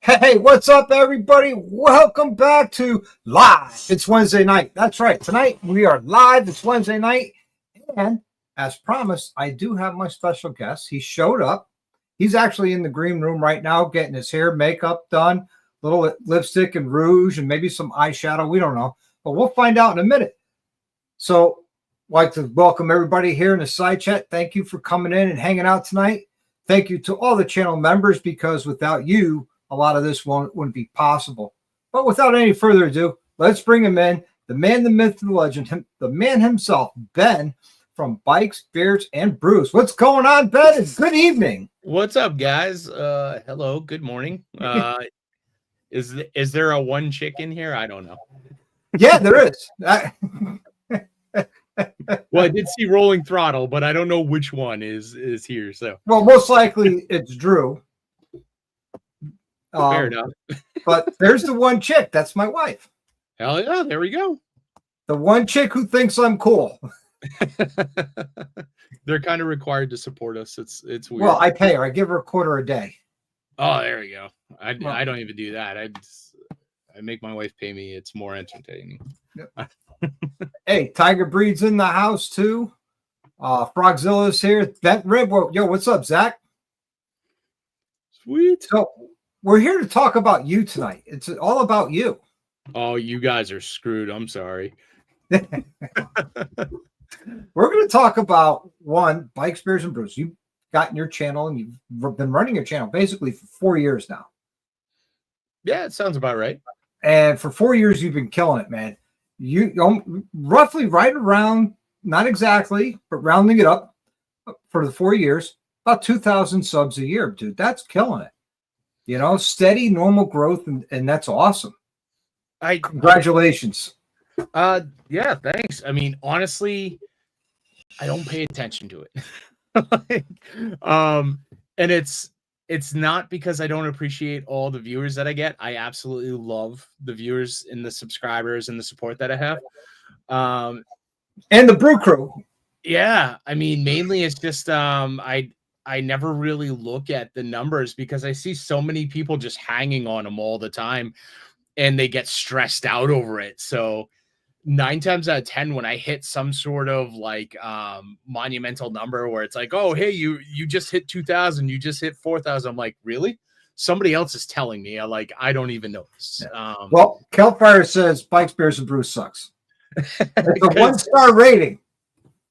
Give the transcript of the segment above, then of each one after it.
Hey, what's up, everybody? Welcome back to Live. It's Wednesday night. That's right. Tonight we are live. It's Wednesday night. And as promised, I do have my special guest. He showed up. He's actually in the green room right now getting his hair, makeup done, little lipstick and rouge and maybe some eyeshadow. We don't know, but we'll find out in a minute. So I'd like to welcome everybody here in the side chat. Thank you for coming in and hanging out tonight. Thank you to all the channel members, because without you, a lot of this wouldn't be possible. But without any further ado, let's bring him in. The man, the myth, the legend, the man himself, Ben from Bikes, Beards, and Brews. What's going on, Ben? And good evening. What's up, guys? Hello, good morning. Is there a one chick in here? I don't know. Yeah, there is. Well, I did see Rolling Throttle, but I don't know which one is here. So, well, most likely it's Drew. Fair enough. But there's the one chick. That's my wife. Hell yeah, there we go. The one chick who thinks I'm cool. They're kind of required to support us. It's weird. Well, I pay her. I give her $0.25 a day. Oh, there we go. I don't even do that. I make my wife pay me. It's more entertaining. Yep. Hey, Tiger Breed's in the house too. Frogzilla's here. That Rib. Yo, what's up, Zach? Sweet. So we're here to talk about you tonight. It's all about you. Oh, you guys are screwed. I'm sorry. We're going to talk about one, Bikes, Beards, and Brews. You've gotten your channel and you've been running your channel basically for 4 years now. Yeah, it sounds about right. And for 4 years, you've been killing it, man. You roughly right around, not exactly, but rounding it up for the 4 years, about 2,000 subs a year, dude. That's killing it. You know, steady, normal growth, and that's awesome. Congratulations. Yeah, thanks. I mean, honestly, I don't pay attention to it. And it's not because I don't appreciate all the viewers that I get. I absolutely love the viewers and the subscribers and the support that I have. And the Brew Crew. Yeah, I mean, mainly it's just I never really look at the numbers because I see so many people just hanging on them all the time and they get stressed out over it. So 9 times out of 10, when I hit some sort of like monumental number where it's like, oh, hey, you just hit 2,000, you just hit 4,000. I'm like, really? Somebody else is telling me. I don't even notice. Well, Kelfire says Bikes, Beards, and Brews sucks. It's a 1-star rating.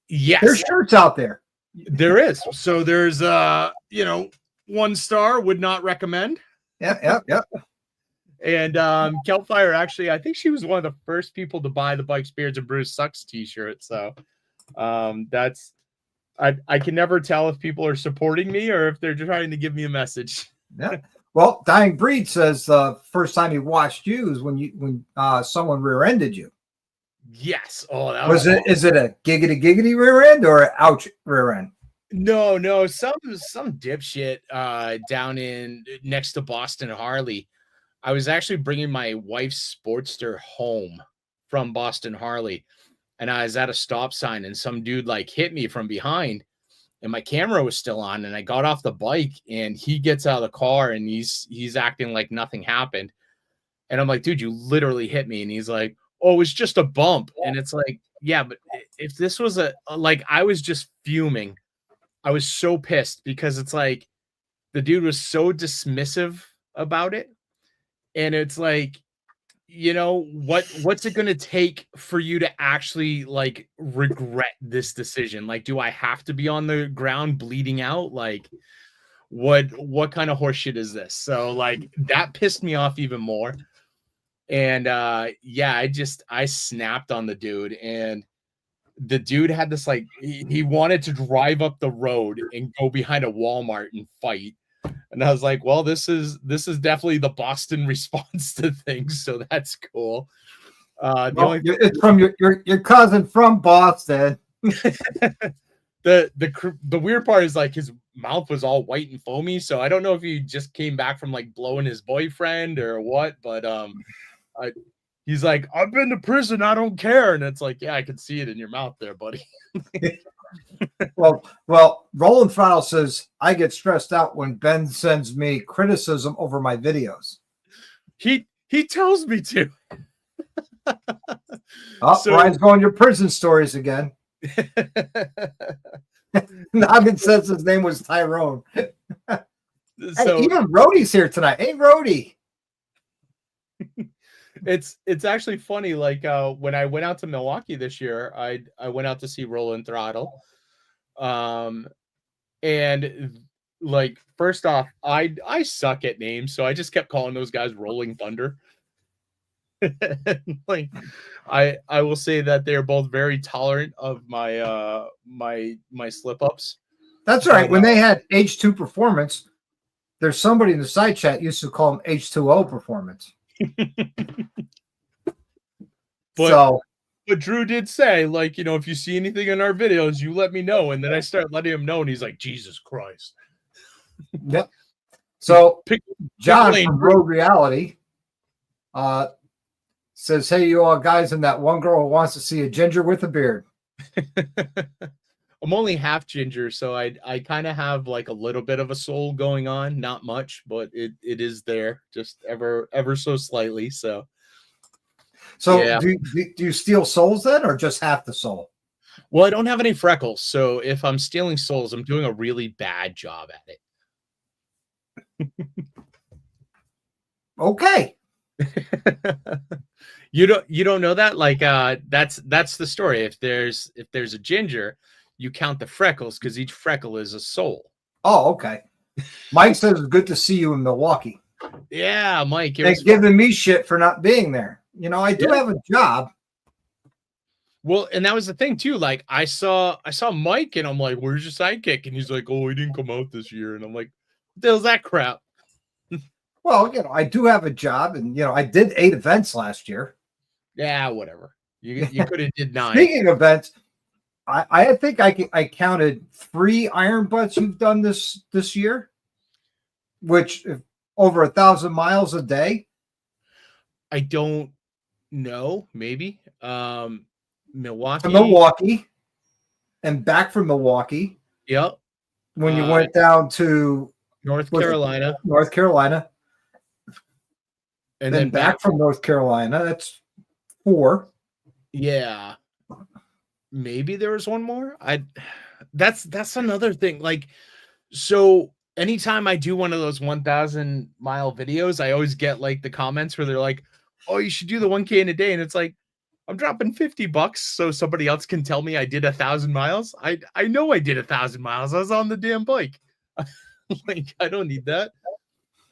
Yes. There's shirts out there. There is. So there's 1 star, would not recommend. Yeah. And Kelfire, actually, I think she was one of the first people to buy the Bikes, Beards, and Brews sucks t-shirt. So that's I can never tell if people are supporting me or if they're trying to give me a message. Yeah. Well, Dying Breed says first time he watched you is when someone rear-ended you. Yes. Oh, that was it. Is it a giggity rear end or an ouch rear end? No. Some dipshit down in next to Boston Harley. I was actually bringing my wife's Sportster home from Boston Harley, and I was at a stop sign, and some dude like hit me from behind, and my camera was still on, and I got off the bike, and he gets out of the car, and he's acting like nothing happened, and I'm like, dude, you literally hit me, and he's like, oh, it was just a bump. And it's like, yeah, but if this was I was just fuming. I was so pissed because it's like the dude was so dismissive about it. And it's like, what's it going to take for you to actually like regret this decision? Like, do I have to be on the ground bleeding out? Like, what kind of horseshit is this? So like that pissed me off even more. And I snapped on the dude, and the dude had this like he wanted to drive up the road and go behind a Walmart and fight. And I was like, well, this is definitely the Boston response to things, so that's cool. It's from your cousin from Boston. The weird part is like his mouth was all white and foamy, so I don't know if he just came back from like blowing his boyfriend or what, but He's like, I've been to prison. I don't care. And it's like, yeah, I can see it in your mouth there, buddy. Well, Roland Throttle says I get stressed out when Ben sends me criticism over my videos. He tells me to. Brian's going to prison stories again. Noggin says his name was Tyrone. Hey, even Rhodey's here tonight. Hey, Rhodey. It's actually funny. Like when I went out to Milwaukee this year, I went out to see Roland Throttle. And like first off, I suck at names, so I just kept calling those guys Rolling Thunder. Like I will say that they're both very tolerant of my my slip-ups. That's right. When they had H2 Performance, there's somebody in the side chat used to call them H2O Performance. But Drew did say, like, if you see anything in our videos, you let me know. And then I start letting him know, and he's like, Jesus Christ. Yep. So John from Road Reality says, hey, you all guys, and that one girl who wants to see a ginger with a beard. I'm only half ginger, so I kind of have like a little bit of a soul going on. Not much, but it is there, just ever so slightly. So yeah. do you steal souls then, or just half the soul? Well, I don't have any freckles, so if I'm stealing souls, I'm doing a really bad job at it. Okay. You don't know that? Like that's the story. If there's a ginger, you count the freckles because each freckle is a soul. Oh, okay. Mike says it's good to see you in Milwaukee. Yeah, Mike. They're giving me shit for not being there. I do have a job. Well, and that was the thing too. Like I saw Mike, and I'm like, "Where's your sidekick?" And he's like, "Oh, he didn't come out this year." And I'm like, "What the hell's that crap?" Well, I do have a job, and I did 8 events last year. Yeah, whatever. You could have did 9. Speaking of events, I think I counted 3 iron butts you've done this year, which over 1,000 miles a day. I don't know. Maybe Milwaukee, and back from Milwaukee. Yep. When you went down to North Carolina, and then back from North Carolina. That's 4. Yeah. Maybe there was one more. That's another thing. Like, so anytime I do one of those 1,000 mile videos, I always get like the comments where they're like, "Oh, you should do the 1K in a day." And it's like, I'm dropping $50 so somebody else can tell me I did 1,000 miles. I know I did 1,000 miles. I was on the damn bike. Like, I don't need that.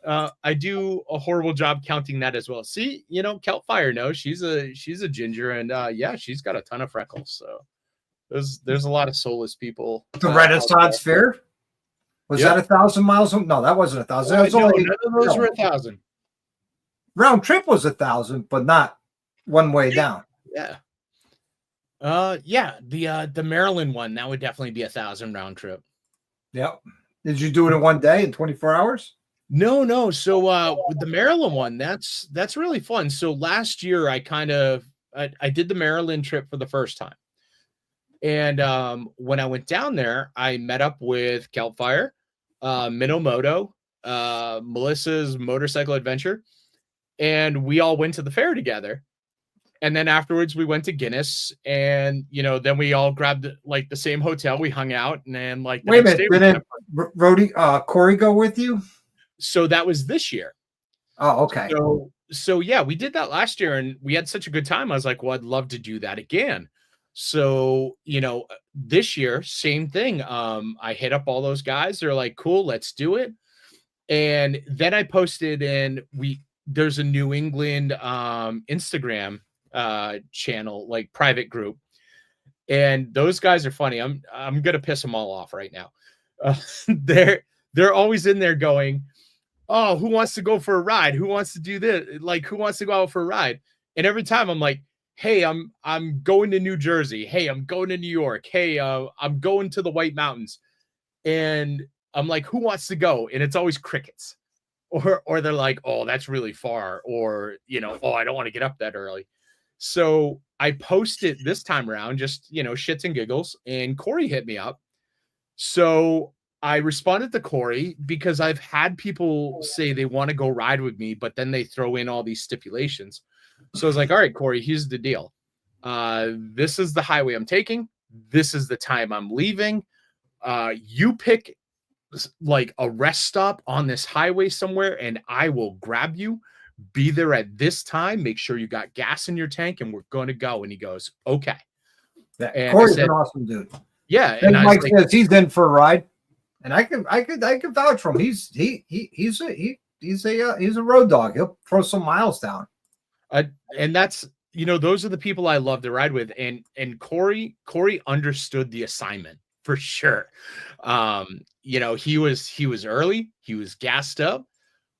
I do a horrible job counting that as well. See, Kelpfire knows she's a ginger, and yeah, she's got a ton of freckles. So there's a lot of soulless people. The Renaissance Fair was that 1,000 miles? No, that wasn't 1,000. That was only none of those were 1,000. Round trip was 1,000, but not one way down. Yeah. Yeah. The Maryland one, that would definitely be 1,000 round trip. Yep. Did you do it in one day in 24 hours? No. So with the Maryland one, that's really fun. So last year I did the Maryland trip for the first time. And when I went down there, I met up with Kelpfire, Minomoto, Melissa's motorcycle adventure, and we all went to the fair together. And then afterwards we went to Guinness, and then we all grabbed like the same hotel. We hung out, and then like wait a minute, didn't Corey go with you? So that was this year. Oh, okay. So yeah, we did that last year, and we had such a good time. I was like, well, I'd love to do that again. So this year, same thing. I hit up all those guys. They're like, cool, let's do it. And then I posted, and there's a New England Instagram channel, like private group, and those guys are funny. I'm gonna piss them all off right now. They're always in there going, "Oh, who wants to go for a ride? Who wants to do this? Like, who wants to go out for a ride?" And every time I'm like, "Hey, I'm going to New Jersey. Hey, I'm going to New York. Hey, I'm going to the White Mountains." And I'm like, "Who wants to go?" And it's always crickets. or they're like, oh, that's really far, or oh, I don't want to get up that early. So I posted this time around, just shits and giggles, and Corey hit me up. So I responded to Corey because I've had people say they want to go ride with me, but then they throw in all these stipulations. So I was like, all right, Corey, here's the deal. This is the highway I'm taking. This is the time I'm leaving. You pick like a rest stop on this highway somewhere, and I will grab you. Be there at this time. Make sure you got gas in your tank, and we're going to go. And he goes, okay. Yeah, Corey's an awesome dude. Yeah, and Mike says he's in for a ride, and I can vouch for him. He's a road dog. He'll throw some miles down. And that's those are the people I love to ride with. And Corey understood the assignment for sure. He was early. He was gassed up.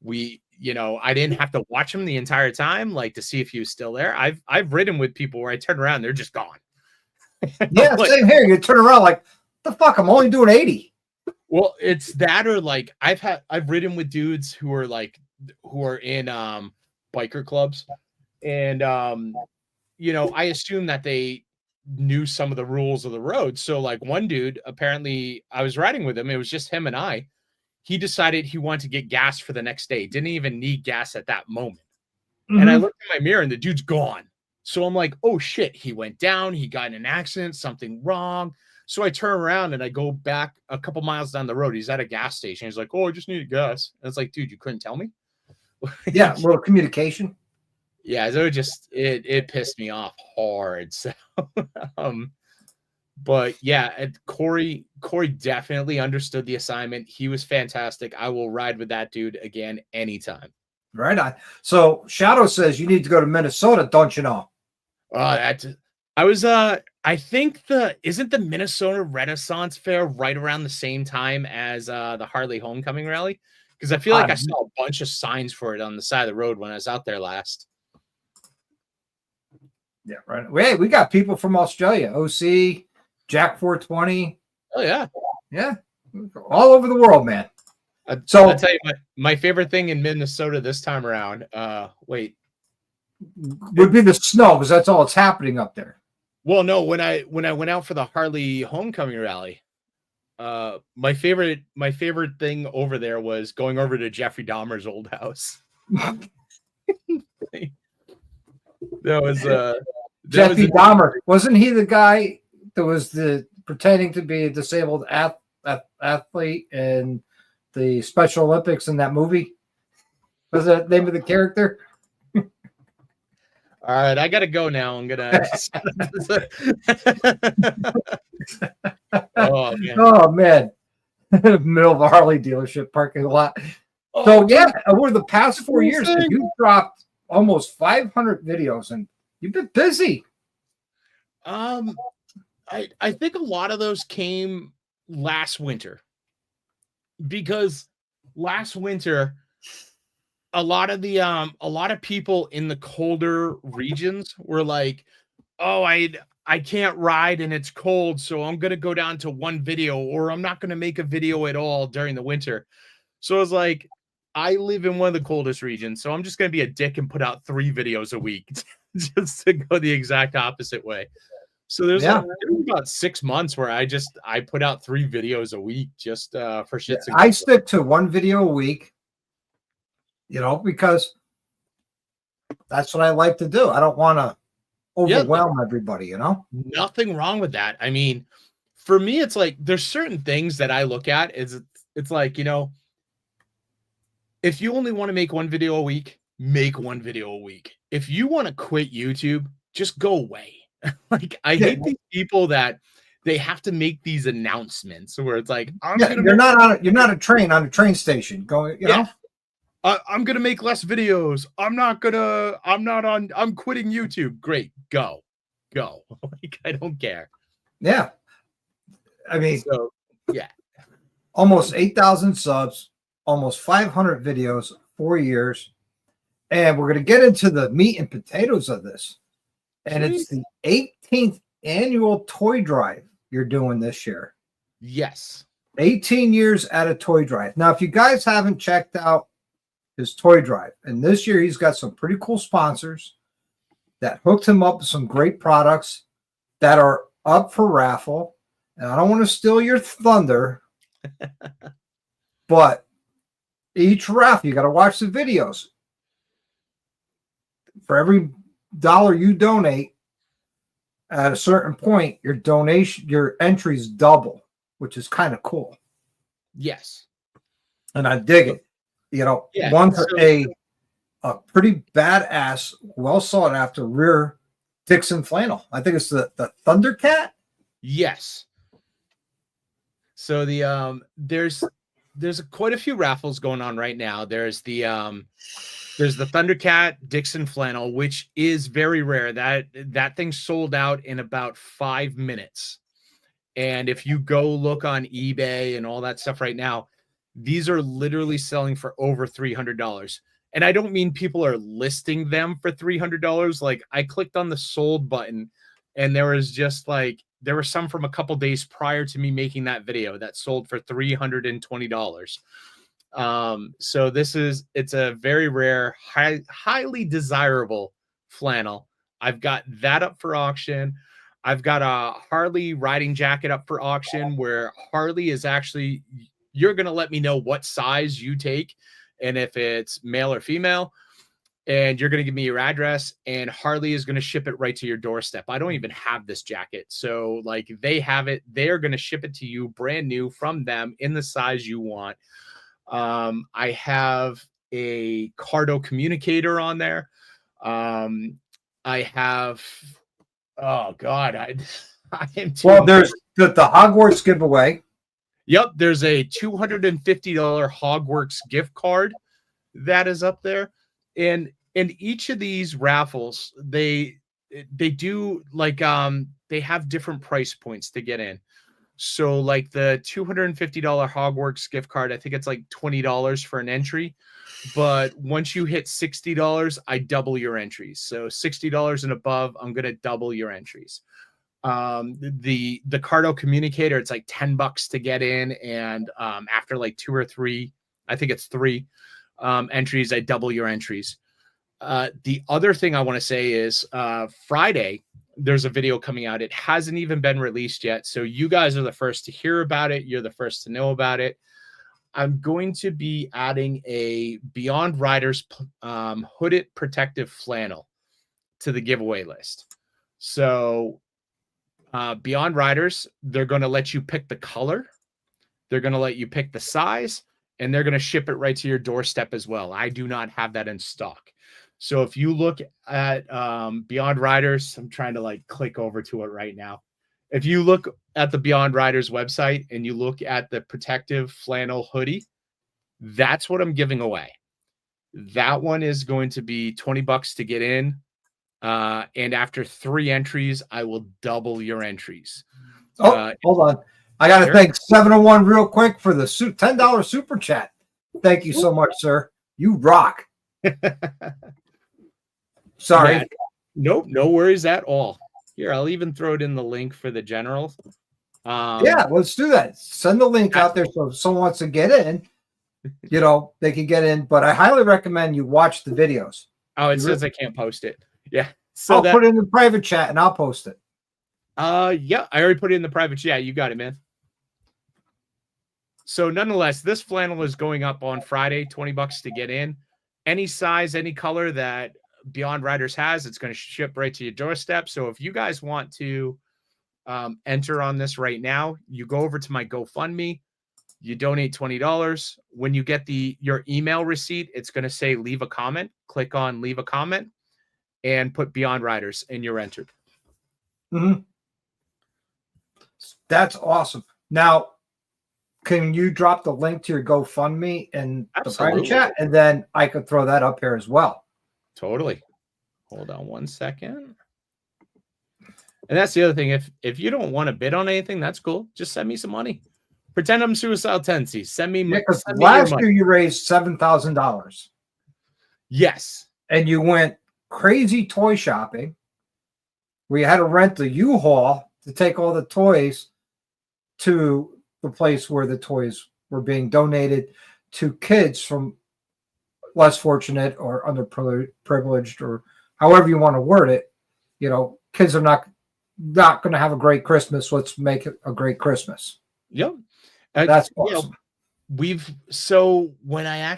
I didn't have to watch him the entire time, like to see if he was still there. I've ridden with people where I turn around, they're just gone. Yeah, like, same here. You turn around like, the fuck, I'm only doing 80. Well, it's that, or like I've ridden with dudes who are in biker clubs, and I assume that they knew some of the rules of the road. So like one dude, apparently I was riding with him, it was just him and I. He decided he wanted to get gas for the next day. Didn't even need gas at that moment. Mm-hmm. And I looked in my mirror and the dude's gone. So I'm like, oh shit, he went down, he got in an accident, something wrong. So I turn around and I go back a couple miles down the road. He's at a gas station. He's like, oh, I just needed gas. And it's like, dude, you couldn't tell me? Yeah, well, communication. Yeah, so it pissed me off hard. So but yeah, Corey definitely understood the assignment. He was fantastic. I will ride with that dude again anytime. Right on. So Shadow says you need to go to Minnesota, don't you know? I think isn't the Minnesota Renaissance Fair right around the same time as the Harley Homecoming Rally? Because I feel like I saw a bunch of signs for it on the side of the road when I was out there last. Yeah, right. Hey, we got people from Australia, OC, Jack 420. Oh yeah, yeah, all over the world, man. So I'll tell you my favorite thing in Minnesota this time around. Would be the snow, because that's all that's happening up there. Well, no, when I went out for the Harley Homecoming Rally, my favorite thing over there was going over to Jeffrey Dahmer's old house. That was Jeffrey Dahmer. Wasn't he the guy that was pretending to be a disabled athlete in the Special Olympics in that movie? Was that the name of the character? All right, I gotta go now. I'm gonna. Oh man, middle of a Harley dealership parking lot. So yeah, over the past 4 years, you dropped almost 500 videos, and you've been busy. I think a lot of those came last winter, because last winter, a lot of people in the colder regions were like, oh, I can't ride and it's cold, so I'm gonna go down to one video, or I'm not gonna make a video at all during the winter. So I was like, I live in one of the coldest regions, so I'm just gonna be a dick and put out 3 videos a week just to go the exact opposite way. So there's about 6 months where I put out 3 videos a week just for shits and giggles. I stick to 1 video a week, because that's what I like to do. I don't want to overwhelm everybody, Nothing wrong with that. I mean, for me, it's like there's certain things that I look at. It's like, if you only want to make 1 video a week, make 1 video a week. If you want to quit YouTube, just go away. Like, I hate these people that they have to make these announcements where it's like, you're not a train on a train station going, know. I'm gonna make less videos. I'm quitting YouTube. Great, go. Like, I don't care. Yeah, I mean, so yeah, almost 8,000 subs, almost 500 videos, 4 years, and we're gonna get into the meat and potatoes of this. And it's the 18th annual toy drive you're doing this year. Yes, 18 years at a toy drive. Now, if you guys haven't checked out his toy drive. And this year he's got some pretty cool sponsors that hooked him up with some great products that are up for raffle. And I don't want to steal your thunder, but each raffle, you got to watch the videos. For every dollar you donate, at a certain point, your entries double, which is kind of cool. Yes. And I dig it. You know, one's a pretty badass, well sought after rear Dixon flannel. I think it's the Thundercat. Yes. So there's quite a few raffles going on right now. There's the Thundercat Dixon flannel, which is very rare. That thing sold out in about 5 minutes. And if you go look on eBay and all that stuff right now, these are literally selling for over $300. And I don't mean people are listing them for $300. Like, I clicked on the sold button and there were some from a couple days prior to me making that video that sold for $320. So it's a very rare, highly desirable flannel. I've got that up for auction. I've got a Harley riding jacket up for auction where Harley is actually, you're going to let me know what size you take and if it's male or female, and you're going to give me your address, and Harley is going to ship it right to your doorstep. I don't even have this jacket. So like, they have it, they're going to ship it to you brand new from them in the size you want. I have a Cardo communicator on there. I have, oh God, I am too. Well, there's the Hogwarts giveaway. Yep, there's a $250 Hogwarts gift card that is up there, and each of these raffles, they do like they have different price points to get in. So like the $250 Hogwarts gift card, I think it's like $20 for an entry. But once you hit $60, I double your entries. So $60 and above, I'm going to double your entries. The Cardo communicator, it's like $10 to get in. And after like 2 or 3, I think it's 3 entries, I double your entries. The other thing I want to say is Friday, there's a video coming out. It hasn't even been released yet. So you guys are the first to hear about it. You're the first to know about it. I'm going to be adding a Beyond Riders hooded protective flannel to the giveaway list. So Beyond Riders, they're going to let you pick the color. They're going to let you pick the size, and they're going to ship it right to your doorstep as well. I do not have that in stock. So if you look at Beyond Riders, I'm trying to like click over to it right now. If you look at the Beyond Riders website and you look at the protective flannel hoodie, that's what I'm giving away. That one is going to be $20 to get in. And after 3 entries, I will double your entries. Oh, hold on. I got to thank 701 real quick for the $10 super chat. Thank you so much, sir. You rock. Sorry. Yeah, nope, no worries at all. Here, I'll even throw it in the link for the general. Yeah, let's do that. Send the link out there so if someone wants to get in, you know, they can get in. But I highly recommend you watch the videos. Oh, it says I can't post it. Yeah. So I'll put it in the private chat and I'll post it. Yeah, I already put it in the private chat. You got it, man. So nonetheless, this flannel is going up on Friday, $20 to get in. Any size, any color that Beyond Riders has, it's going to ship right to your doorstep. So if you guys want to enter on this right now, you go over to my GoFundMe, you donate $20. When you get your email receipt, it's going to say leave a comment. Click on leave a comment and put Beyond Riders, and you're entered. Mm-hmm. That's awesome. Now, can you drop the link to your GoFundMe in the private chat? And then I could throw that up here as well. Totally. Hold on one second. And that's the other thing. If you don't want to bid on anything, that's cool. Just send me some money. Pretend I'm suicidal tendencies. Send me money. Because last year you raised $7,000. Yes. And you went crazy toy shopping where you had to rent the U-Haul to take all the toys to the place where the toys were being donated to kids from less fortunate or underprivileged, or however you want to word it, kids are not going to have a great Christmas. Let's make it a great Christmas. Yep. That's awesome. So when I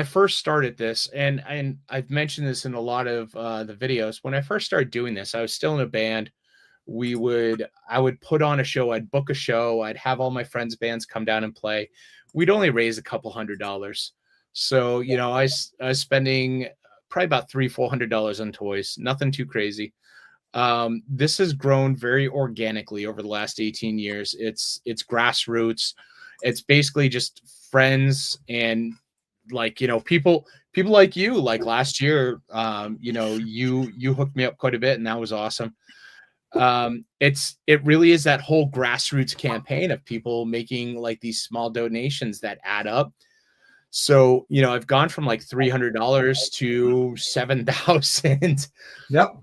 first started this, and I've mentioned this in a lot of the videos, when I first started doing this, I was still in a band. I would put on a show, I'd book a show, I'd have all my friends' bands come down and play. We'd only raise a couple $100. So, I was spending probably about $300-400 on toys, nothing too crazy. This has grown very organically over the last 18 years. It's grassroots. It's basically just friends and people like you. Like last year, you hooked me up quite a bit, and that was awesome. It really is that whole grassroots campaign of people making like these small donations that add up. So, I've gone from like $300 to $7,000. Yep.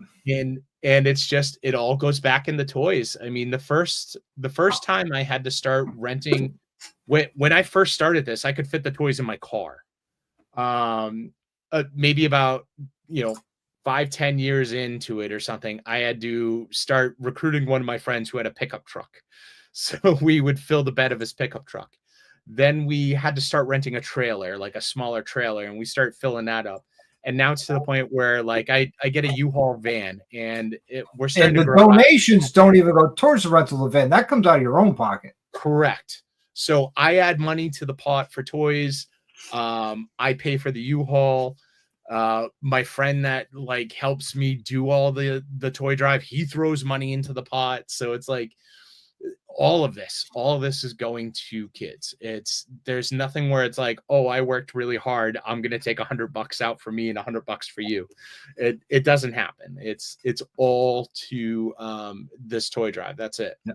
And it's just, it all goes back in the toys. I mean, the first time I had to start renting, when I first started this, I could fit the toys in my car. Maybe about, 5-10 years into it or something, I had to start recruiting one of my friends who had a pickup truck. So we would fill the bed of his pickup truck. Then we had to start renting a trailer, like a smaller trailer, and we start filling that up. And now it's to the point where like I get a U-Haul van, and we're starting to grow. Donations don't even go towards the rental of the van. That comes out of your own pocket. Correct. So I add money to the pot for toys. I pay for the U-Haul. My friend that like helps me do all the toy drive, he throws money into the pot. So it's like all of this is going to kids. There's nothing where it's like, oh, I worked really hard, I'm gonna take $100 out for me and $100 for you. It doesn't happen. It's all to this toy drive. That's it. Yeah.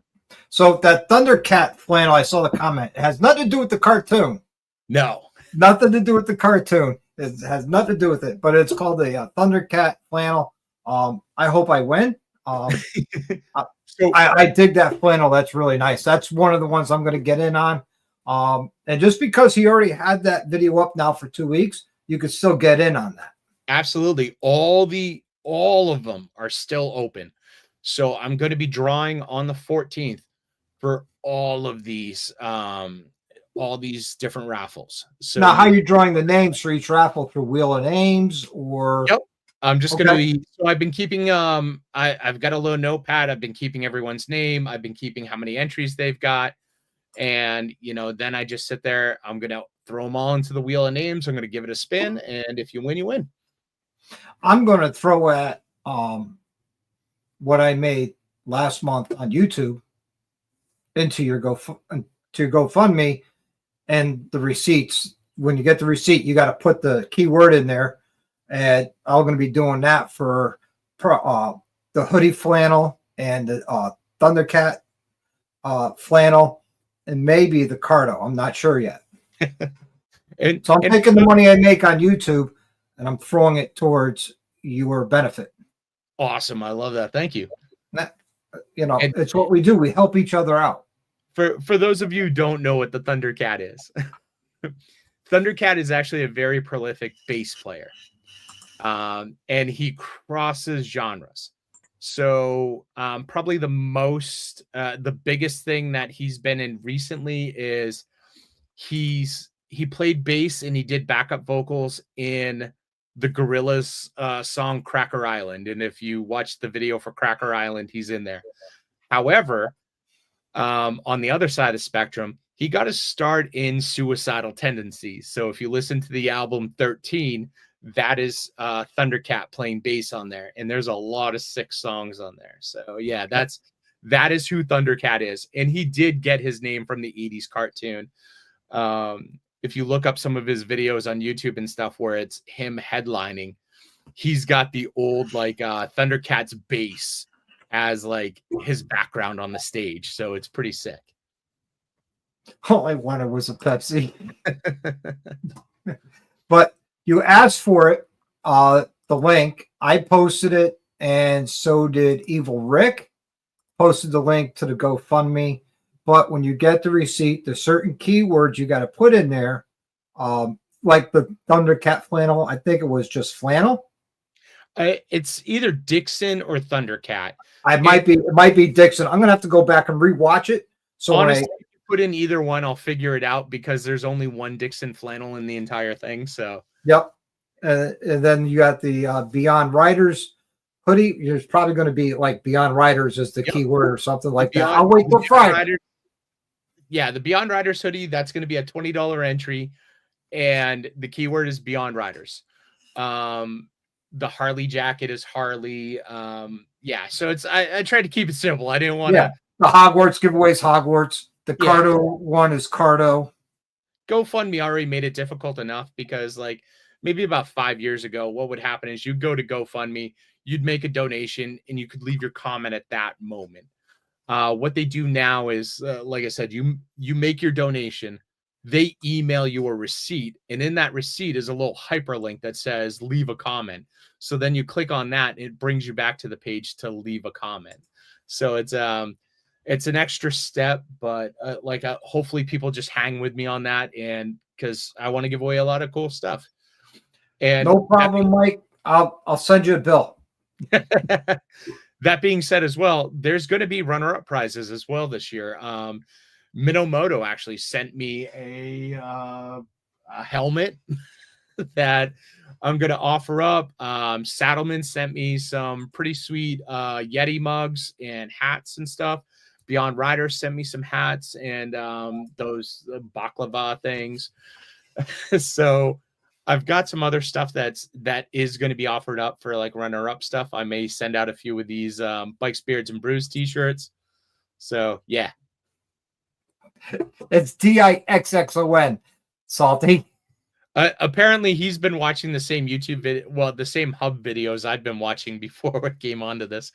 So that Thundercat flannel, I saw the comment, it has nothing to do with the cartoon. No, nothing to do with the cartoon. It has nothing to do with it, but it's called the Thundercat flannel. I hope I win. I dig that flannel. That's really nice. That's one of the ones I'm going to get in on. And just because he already had that video up now for 2 weeks, you could still get in on that. Absolutely. All of them are still open. So I'm going to be drawing on the 14th for all of these different raffles. So now, how are you drawing the names for each raffle? Through Wheel of Names or? Yep. I'm just going to be, so I've been keeping, I've got a little notepad. I've been keeping everyone's name. I've been keeping how many entries they've got. And, then I just sit there. I'm going to throw them all into the Wheel of Names. I'm going to give it a spin. And if you win, you win. I'm going to throw at what I made last month on YouTube into your GoFundMe and the receipts. When you get the receipt, you got to put the keyword in there. And I'm going to be doing that for the hoodie flannel and the Thundercat flannel and maybe the Cardo. I'm not sure yet. So I'm taking the money I make on YouTube and I'm throwing it towards your benefit. Awesome. I love that. Thank you. It's what we do. We help each other out. For those of you who don't know what the Thundercat is, Thundercat is actually a very prolific bass player. And he crosses genres. So probably the biggest thing that he's been in recently is he played bass and he did backup vocals in the Gorillaz song Cracker Island. And if you watch the video for Cracker Island, he's in there. However, on the other side of the spectrum, he got his start in Suicidal Tendencies. So if you listen to the album 13, that is Thundercat playing bass on there, and there's a lot of sick songs on there. So yeah, that is who Thundercat is, and he did get his name from the 80s cartoon. If you look up some of his videos on YouTube and stuff where it's him headlining, he's got the old like Thundercat's bass as like his background on the stage, so it's pretty sick. All I wanted was a Pepsi. But you asked for it, the link. I posted it, and so did Evil Rick. Posted the link to the GoFundMe. But when you get the receipt, there's certain keywords you got to put in there. like the Thundercat flannel. I think it was just flannel. It's either Dixon or Thundercat. It might be Dixon. I'm gonna have to go back and rewatch it. So honestly, if you put in either one, I'll figure it out because there's only one Dixon flannel in the entire thing. So yep. And then you got the Beyond Riders hoodie. There's probably going to be like Beyond Riders as the keyword or something like that. I'll wait till Friday. Yeah, the Beyond Riders hoodie, that's going to be a $20 entry. And the keyword is Beyond Riders. The Harley jacket is Harley. Yeah, so it's I tried to keep it simple. I didn't want to. The Hogwarts giveaway is Hogwarts. The Cardo one is Cardo. GoFundMe already made it difficult enough because, like, maybe about 5 years ago, what would happen is you'd go to GoFundMe, you'd make a donation, and you could leave your comment at that moment. What they do now is, like I said, you make your donation, they email you a receipt, and in that receipt is a little hyperlink that says leave a comment. So then you click on that, it brings you back to the page to leave a comment. So it's an extra step, but hopefully people just hang with me on that, and because I want to give away a lot of cool stuff. And no problem, Mike. I'll send you a bill. That being said, as well, there's going to be runner-up prizes as well this year. Minomoto actually sent me a helmet that I'm going to offer up. Saddleman sent me some pretty sweet Yeti mugs and hats and stuff. Beyond Riders sent me some hats and those baklava things. So I've got some other stuff that is going to be offered up for like runner-up stuff. I may send out a few of these Bikes, Beards, and Brews t-shirts. So yeah. It's DIXXON, Salty. Apparently he's been watching the same YouTube video, well, the same hub videos I've been watching before we came onto this.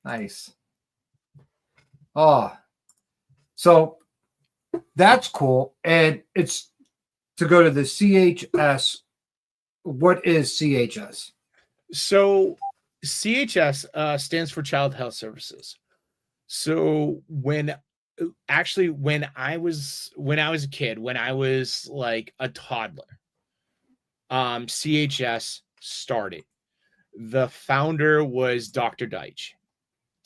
Nice. Oh, so that's cool. And it's to go to the CHS. What is CHS? So CHS stands for Child Health Services. So when I was a kid, when I was like a toddler, CHS started. The founder was Dr. Deitch.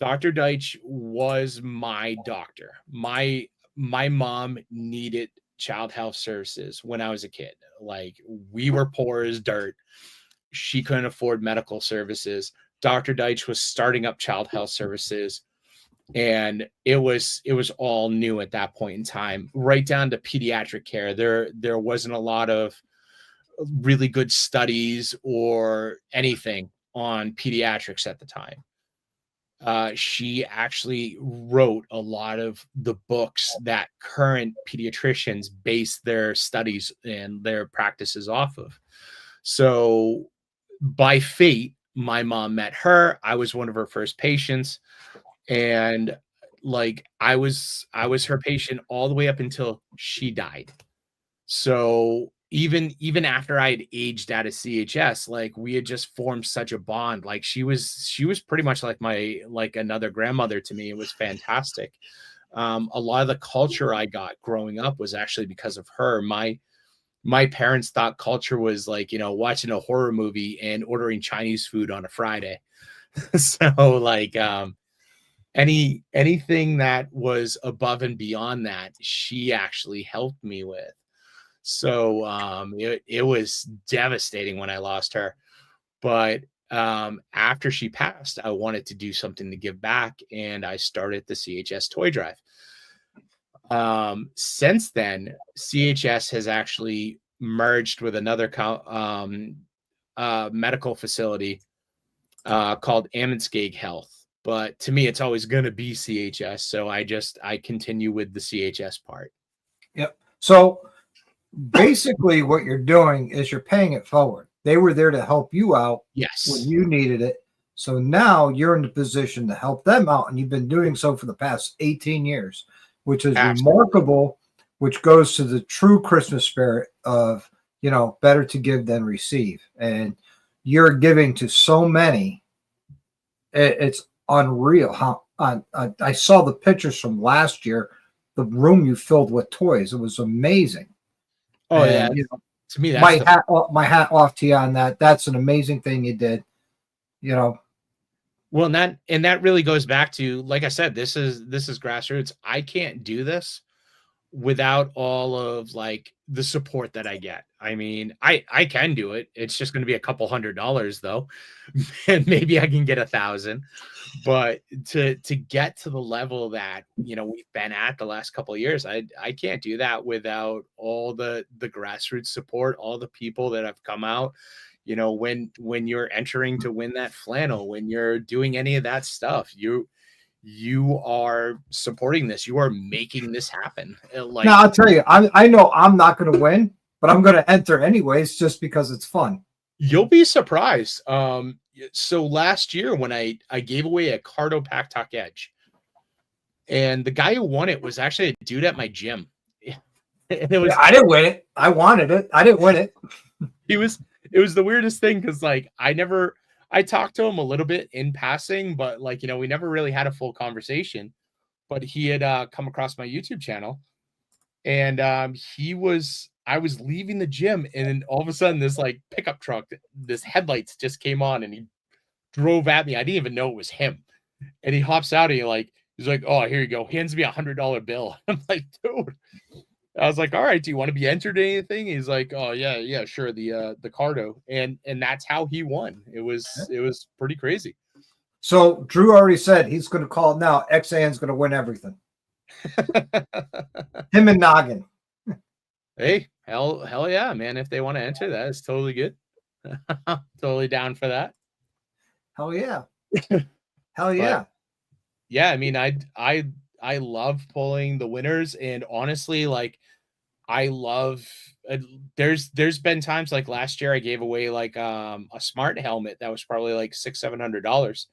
Dr. Deitch was my doctor. My mom needed child health services when I was a kid. Like, we were poor as dirt. She couldn't afford medical services. Dr. Deitch was starting up child health services, and it was all new at that point in time, right down to pediatric care. There wasn't a lot of really good studies or anything on pediatrics at the time. She actually wrote a lot of the books that current pediatricians base their studies and their practices off of. So by fate, my mom met her. I was one of her first patients, and like I was her patient all the way up until she died. So even after I had aged out of CHS, like, we had just formed such a bond. Like, she was pretty much like another grandmother to me. It was fantastic. A lot of the culture I got growing up was actually because of her. My parents thought culture was like, watching a horror movie and ordering Chinese food on a Friday. So like, anything that was above and beyond that, she actually helped me with. So it was devastating when I lost her. But after she passed, I wanted to do something to give back, and I started the CHS toy drive. Since then, CHS has actually merged with another medical facility called Ammonsgate Health. But to me, it's always going to be CHS. So I continue with the CHS part. Yep. So basically what you're doing is you're paying it forward. They were there to help you out when you needed it. So now you're in the position to help them out, and you've been doing so for the past 18 years, which is remarkable, which goes to the true Christmas spirit of, better to give than receive. And you're giving to so many. It's unreal how I saw the pictures from last year the room you filled with toys. It was amazing. Oh And, yeah, you know, to me that's my hat off to you on that. That's an amazing thing you did. You know, well, and that really goes back to, like I said, this is grassroots. I can't do this without all of like the support that I get. I mean, I can do it. It's just going to be a couple $100 though, and maybe I can get 1,000. But to get to the level that, you know, we've been at the last couple of years, I can't do that without all the grassroots support, all the people that have come out. You know, when you're entering to win that flannel, when you're doing any of that stuff, you are supporting this. You are making this happen. Like, now I'll tell you, I know I'm not going to win, but I'm going to enter anyways, just because it's fun. you'll be surprised. So last year when I gave away a Cardo Pack Talk Edge, and the guy who won it was actually a dude at my gym. And it was, I didn't win it. I wanted it. I didn't win it. it was the weirdest thing because like I talked to him a little bit in passing, but like, you know, we never really had a full conversation. But he had come across my YouTube channel, and I was leaving the gym, and then all of a sudden this like pickup truck, this headlights just came on, and he drove at me. I didn't even know it was him. And he hops out, and he's like, "Oh, here you go." Hands me $100 bill. I'm like, dude. I was like, "All right, do you want to be entered in anything?" He's like, "Oh yeah, sure." The Cardo, and that's how he won. It was pretty crazy. So Drew already said he's going to call it now. XAN's going to win everything. Him and Noggin. Hey, hell yeah, man! If they want to enter, that is totally good. Totally down for that. Hell yeah. Hell yeah. But, yeah, I mean, I love pulling the winners, and honestly, like I love. There's been times like last year I gave away like a smart helmet that was probably like $600-700.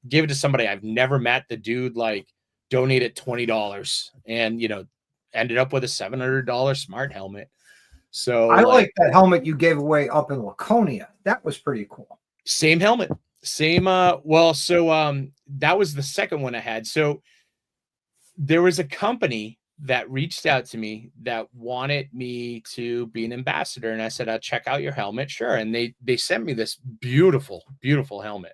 Gave it to somebody I've never met. The dude like donated $20, and you know, ended up with a $700 smart helmet. So I like that helmet you gave away up in Laconia. That was pretty cool. same helmet, same well, so that was the second one I had. So there was a company that reached out to me that wanted me to be an ambassador, and I said, "I'll check out your helmet." Sure. And they sent me this beautiful helmet.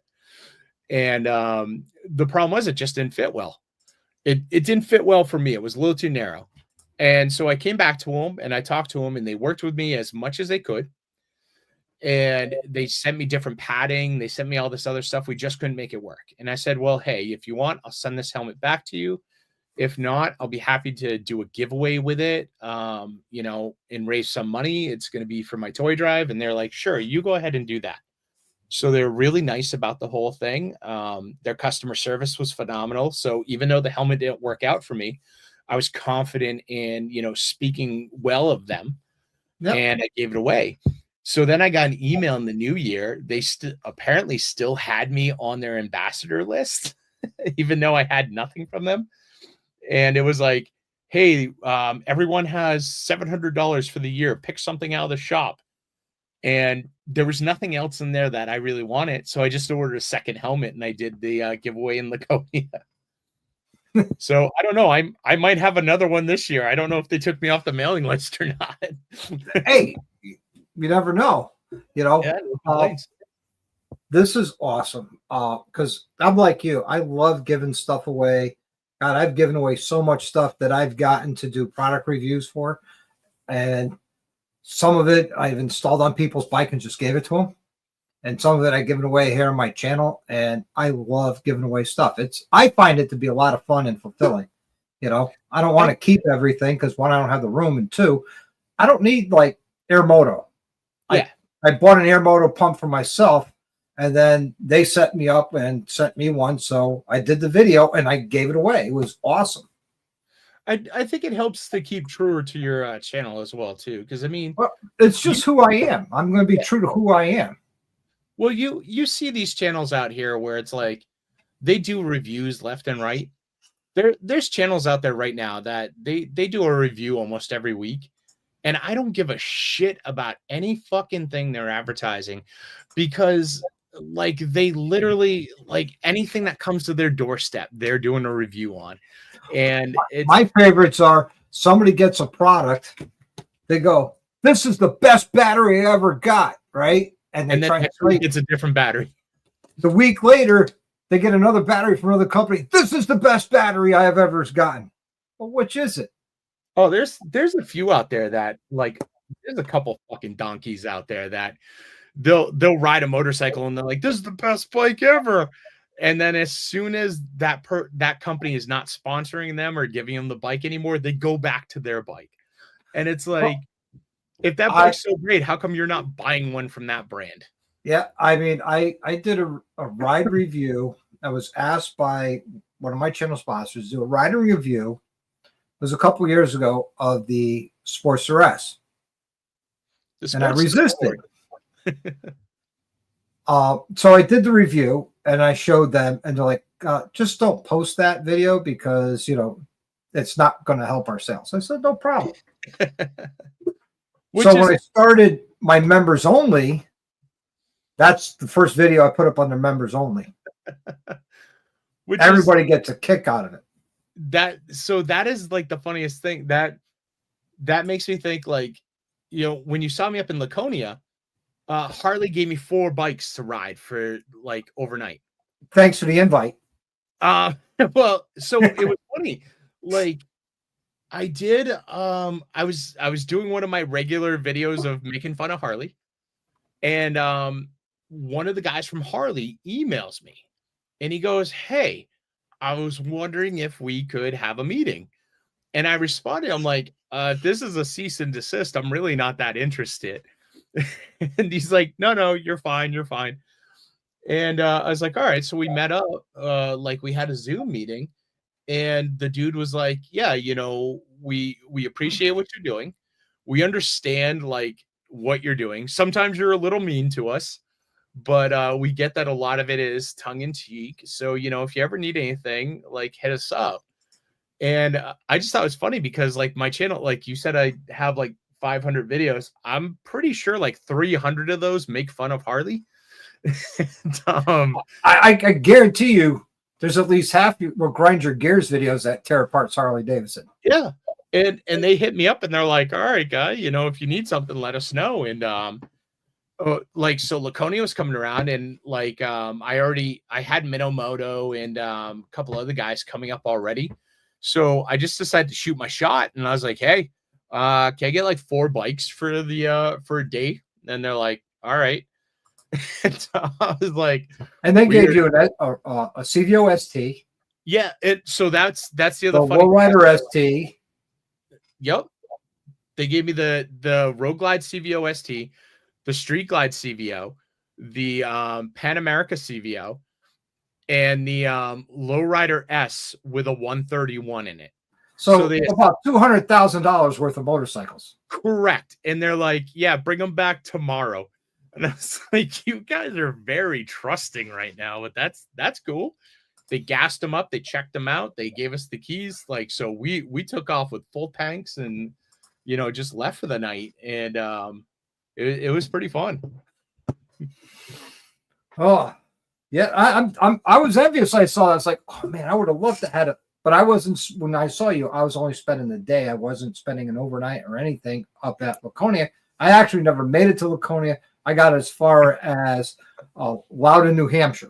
And the problem was it just didn't fit well. It didn't fit well for me. It was a little too narrow. And so I came back to them and I talked to them, and they worked with me as much as they could. And they sent me different padding. They sent me all this other stuff. We just couldn't make it work. And I said, well, hey, if you want, I'll send this helmet back to you. If not, I'll be happy to do a giveaway with it, you know, and raise some money. It's going to be for my toy drive. And they're like, sure, you go ahead and do that. So they're really nice about the whole thing. Their customer service was phenomenal. So even though the helmet didn't work out for me, I was confident in, you know, speaking well of them. Yep. And I gave it away. So then I got an email in the new year. They apparently still had me on their ambassador list, even though I had nothing from them. And it was like, hey, everyone has $700 for the year. Pick something out of the shop. And there was nothing else in there that I really wanted. So I just ordered a second helmet, and I did the giveaway in Laconia. So I don't know. I might have another one this year. I don't know if they took me off the mailing list or not. Hey, you never know. You know, yeah, this is awesome. Because I'm like you. I love giving stuff away. God, I've given away so much stuff that I've gotten to do product reviews for. And some of it I've installed on people's bike and just gave it to them. And some of it I've given away here on my channel. And I love giving away stuff. I find it to be a lot of fun and fulfilling. You know, I don't want to keep everything because one, I don't have the room, and two, I don't need like Air Moto. Yeah. I bought an Air Moto pump for myself, and then they set me up and sent me one. So I did the video and I gave it away. It was awesome. I think it helps to keep truer to your channel as well, too. Because, I mean, well, it's just who I am. I'm going to be true to who I am. Well, you see these channels out here where it's like they do reviews left and right. There's channels out there right now that they do a review almost every week. And I don't give a shit about any fucking thing they're advertising, because like they literally like anything that comes to their doorstep, they're doing a review on. And it's My favorites are somebody gets a product, they go, "This is the best battery I ever got," right? And they and then try and next week explain. it's a different battery. The week later, they get another battery from another company. "This is the best battery I have ever gotten." Well, which is it? Oh, there's a few out there that like there's a couple fucking donkeys out there that they'll ride a motorcycle and they're like, "This is the best bike ever." And then as soon as that company is not sponsoring them or giving them the bike anymore, they go back to their bike. And it's like, if that bike's so great, how come you're not buying one from that brand? Yeah, I mean, I did a ride review. I was asked by one of my channel sponsors to do a ride review. It was a couple years ago of the Sportster S, and I resisted. So I did the review and I showed them, and they're like, "Just don't post that video because it's not going to help our sales." I said, "No problem." So when I started my members only, that's the first video I put up on the members only. Everybody gets a kick out of it. That is like the funniest thing. That makes me think, like, when you saw me up in Laconia, Harley gave me 4 bikes to ride for like overnight. Thanks for the invite. Well, so it was funny. Like I did, I was doing one of my regular videos of making fun of Harley, and one of the guys from Harley emails me and he goes, "Hey, I was wondering if we could have a meeting." And I responded, I'm like, "If this is a cease and desist, I'm really not that interested." And he's like, no, you're fine. You're fine. And I was like, all right. So we met up, like we had a Zoom meeting, and the dude was like, yeah, we appreciate what you're doing. We understand like what you're doing. Sometimes you're a little mean to us, but we get that a lot of it is tongue in cheek. So, if you ever need anything, like hit us up. And I just thought it was funny because like my channel, like you said, I have like 500 videos. I'm pretty sure like 300 of those make fun of Harley. And, I guarantee you there's at least half will grind your gears videos that tear apart Harley Davidson. Yeah. And they hit me up and they're like, all right, guy, if you need something, let us know. And like, so Laconia was coming around, and like I had Minomoto and a couple other guys coming up already. So I just decided to shoot my shot, and I was like, hey, can I get like 4 bikes for the for a day? And they're like, all right. And so I was like, and they gave you a CVO ST. Yeah, so that's the other funny Lowrider ST. Yep. They gave me the Road Glide CVO ST, the Street Glide CVO, the Pan America CVO, and the Lowrider S with a 131 in it. So they about $200,000 worth of motorcycles. Correct. And they're like, yeah, bring them back tomorrow. And I was like, you guys are very trusting right now, but that's cool. They gassed them up, they checked them out, they gave us the keys. Like, so we took off with full tanks and just left for the night. And it was pretty fun. Oh, yeah. I was envious. I saw that. I was like, oh man, I would have loved to have it. But I wasn't, when I saw you, I was only spending the day. I wasn't spending an overnight or anything up at Laconia. I actually never made it to Laconia. I got as far as Loudon, New Hampshire.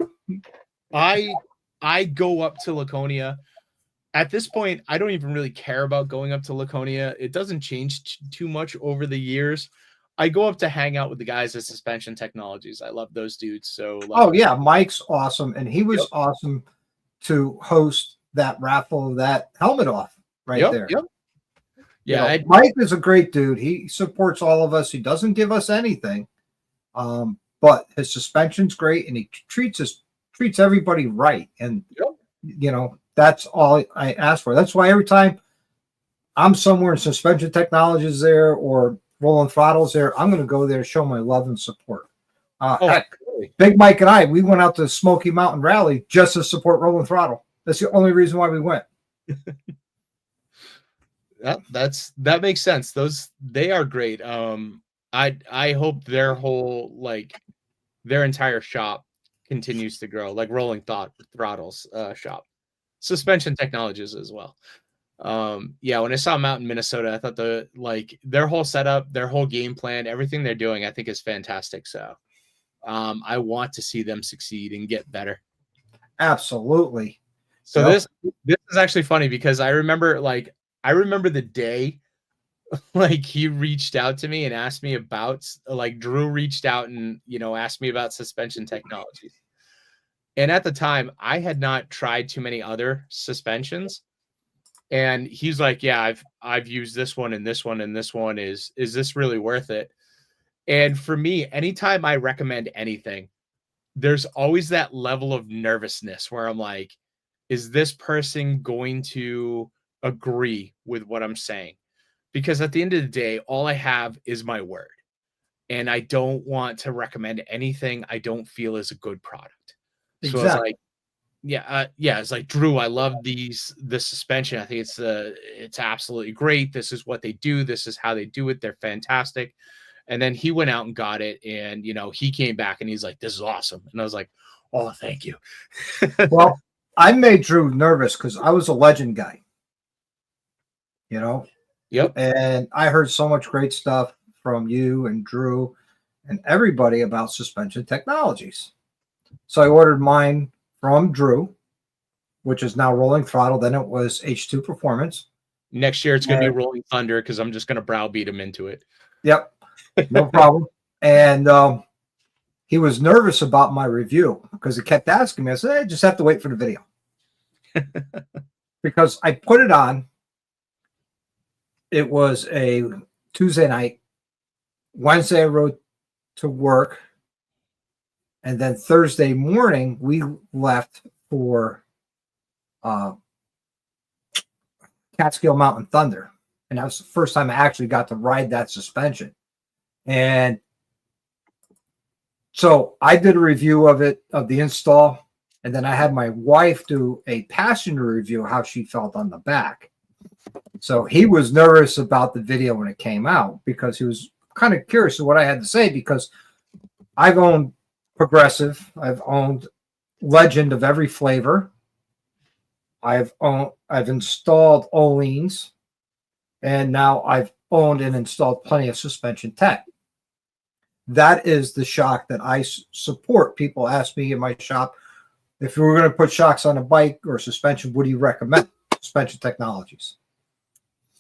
I go up to Laconia. At this point, I don't even really care about going up to Laconia. It doesn't change too much over the years. I go up to hang out with the guys at Suspension Technologies. I love those dudes. So, oh yeah, Mike's awesome, and he was awesome to host that raffle, that helmet off there. Yep. Yeah, Mike is a great dude. He supports all of us. He doesn't give us anything, but his suspension's great, and he treats everybody right. And that's all I ask for. That's why every time I'm somewhere in Suspension Technologies there or Rolling Throttles there, I'm going to go there and show my love and support. Big Mike and I, we went out to the Smoky Mountain Rally just to support Rolling Throttle. That's the only reason why we went. That makes sense. They are great. I hope their whole their entire shop continues to grow, like Rolling Throttles shop, suspension technologies as well. Yeah, when I saw them out in Minnesota, I thought their whole setup, their whole game plan, everything they're doing, I think is fantastic. So I want to see them succeed and get better. Absolutely. So this is actually funny because I remember the day like he reached out to me and asked me about, like, Drew reached out and, you know, asked me about suspension technologies. And at the time I had not tried too many other suspensions. And he's like, yeah, I've used this one and this one and this one. Is this really worth it? And for me, anytime I recommend anything, there's always that level of nervousness where I'm like, is this person going to agree with what I'm saying? Because at the end of the day, all I have is my word. And I don't want to recommend anything I don't feel is a good product. So exactly. I was like, yeah, it's like, Drew, I love the suspension. I think it's absolutely great. This is what they do. This is how they do it. They're fantastic. And then he went out and got it. And, you know, he came back and he's like, this is awesome. And I was like, oh, thank you. Well, I made Drew nervous because I was a Legend guy, you know? Yep. And I heard so much great stuff from you and Drew and everybody about suspension technologies. So I ordered mine from Drew, which is now Rolling Throttle. Then it was H2 Performance. Next year it's going to be Rolling Thunder because I'm just going to browbeat him into it. Yep. No problem. And he was nervous about my review because he kept asking me. I said, I just have to wait for the video. Because I put it on. It was a Tuesday night. Wednesday I rode to work. And then Thursday morning we left for Catskill Mountain Thunder. And that was the first time I actually got to ride that suspension. And so I did a review of it, of the install. And then I had my wife do a passenger review, how she felt on the back. So he was nervous about the video when it came out because he was kind of curious of what I had to say, because I've owned Progressive. I've owned Legend of every flavor. I've installed Oleans, and now I've owned and installed plenty of suspension tech. That is the shock that I support. People ask me in my shop, if you were going to put shocks on a bike or suspension, what do you recommend? Suspension technologies.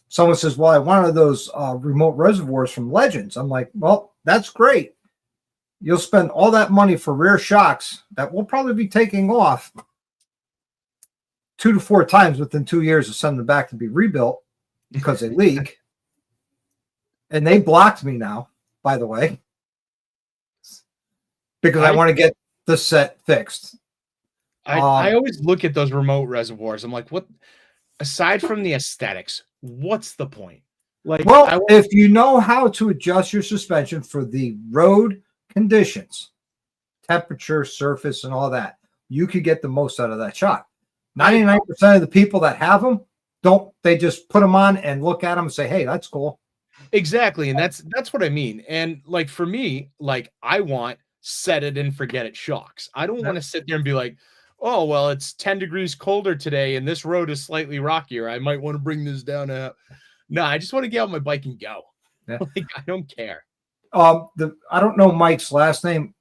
Someone says, well, I wanted those remote reservoirs from Legends. I'm like, well, that's great. You'll spend all that money for rear shocks that will probably be taking off 2 to 4 times within 2 years of sending them back to be rebuilt because they leak. And they blocked me now, by the way, because I want to get the set fixed. I always look at those remote reservoirs. I'm like, what? Aside from the aesthetics, what's the point? Like, well, if you know how to adjust your suspension for the road conditions, temperature, surface, and all that, you could get the most out of that shock. 99% of the people that have them they just put them on and look at them and say, hey, that's cool. Exactly. And that's what I mean. And like, for me, like, I want set it and forget it shocks. I don't want to sit there and be like, oh, well, it's 10 degrees colder today and this road is slightly rockier. I might want to bring this down. No, I just want to get on my bike and go. Yeah. Like, I don't care. I don't know Mike's last name.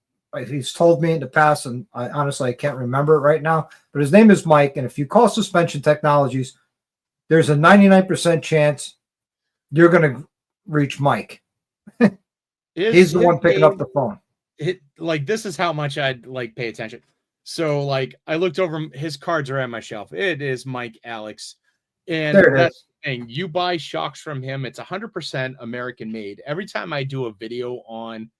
He's told me in the past, and I honestly can't remember it right now, but his name is Mike. And if you call Suspension Technologies, there's a 99% chance you're going to reach Mike. He's the one picking up the phone. Like, this is how much I'd like pay attention. So, like, I looked over, his cards are on my shelf. It is Mike Alex. And that's the thing. You buy shocks from him, it's 100% American made. Every time I do a video on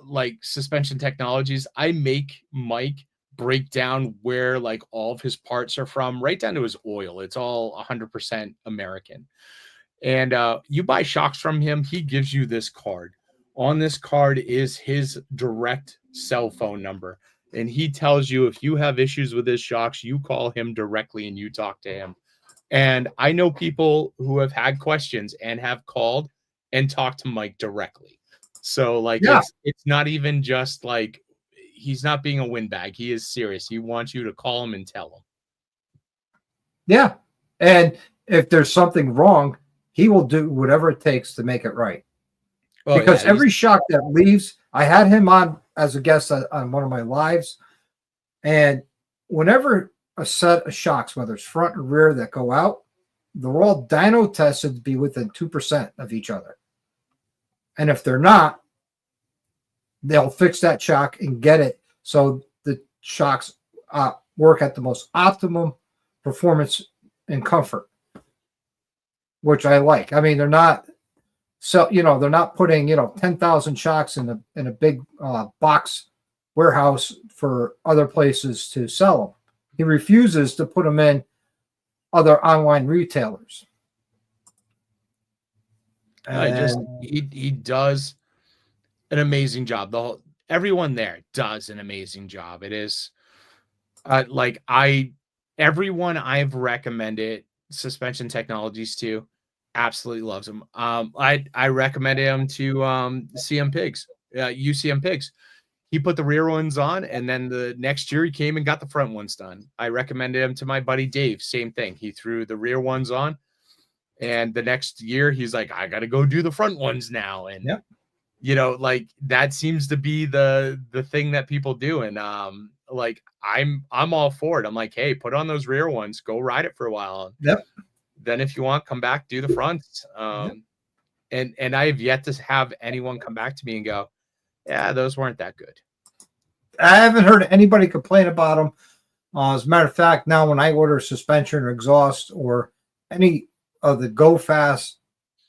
like suspension technologies, I make Mike break down where like all of his parts are from, right down to his oil. It's all 100% American. And you buy shocks from him, he gives you this card. On this card is his direct cell phone number. And he tells you if you have issues with his shocks, you call him directly and you talk to him. And I know people who have had questions and have called and talked to Mike directly. So like, it's not even just like, he's not being a windbag. He is serious. He wants you to call him and tell him. Yeah. And if there's something wrong, he will do whatever it takes to make it right. Oh, Because yeah, every shock that leaves, I had him on as a guest on one of my lives. And whenever a set of shocks, whether it's front or rear, that go out, they're all dyno tested to be within 2% of each other. And if they're not, they'll fix that shock and get it so the shocks work at the most optimum performance and comfort, which I like. I mean, they're not they're not putting 10,000 shocks in a big box warehouse for other places to sell them. He refuses to put them in other online retailers. He does an amazing job. Everyone there does an amazing job. It is everyone I've recommended suspension technologies to absolutely loves them. I recommended him to CM Pigs, UCM Pigs. He put the rear ones on, and then the next year he came and got the front ones done. I recommended him to my buddy Dave. Same thing. He threw the rear ones on, and the next year he's like, I got to go do the front ones now. And that seems to be the thing that people do. And I'm all for it. I'm like, hey, put on those rear ones, go ride it for a while. Yep. Then if you want, come back, do the fronts. And I have yet to have anyone come back to me and go, yeah, those weren't that good. I haven't heard anybody complain about them. As a matter of fact, now when I order suspension or exhaust or any of the Go Fast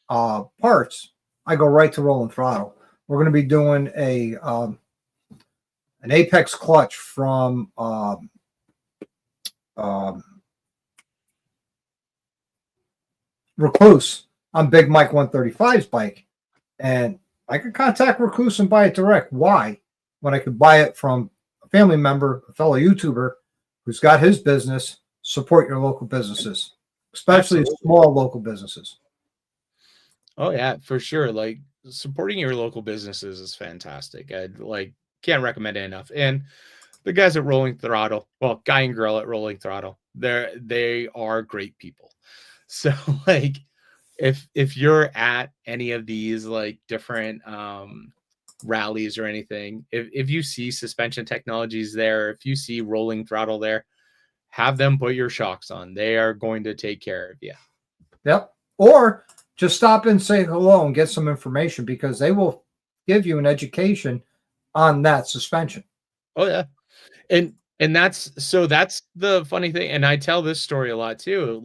parts, I go right to Rolling Throttle. We're going to be doing an Apex clutch from Recluse on Big Mike 135's bike, and I could contact Recluse and buy it direct. Why? When I could buy it from a family member, a fellow YouTuber who's got his business. Support your local businesses, especially small local businesses. Oh yeah, for sure. Like supporting your local businesses is fantastic. I can't recommend it enough. And the guys at Rolling Throttle, well, guy and girl at Rolling Throttle, they are great people. So if you're at any of these different rallies or anything, if you see suspension technologies there, if you see Rolling Throttle there, have them put your shocks on. They are going to take care of you. Yep. Or just stop and say hello and get some information, because they will give you an education on that suspension. Oh yeah. And that's the funny thing. And I tell this story a lot too.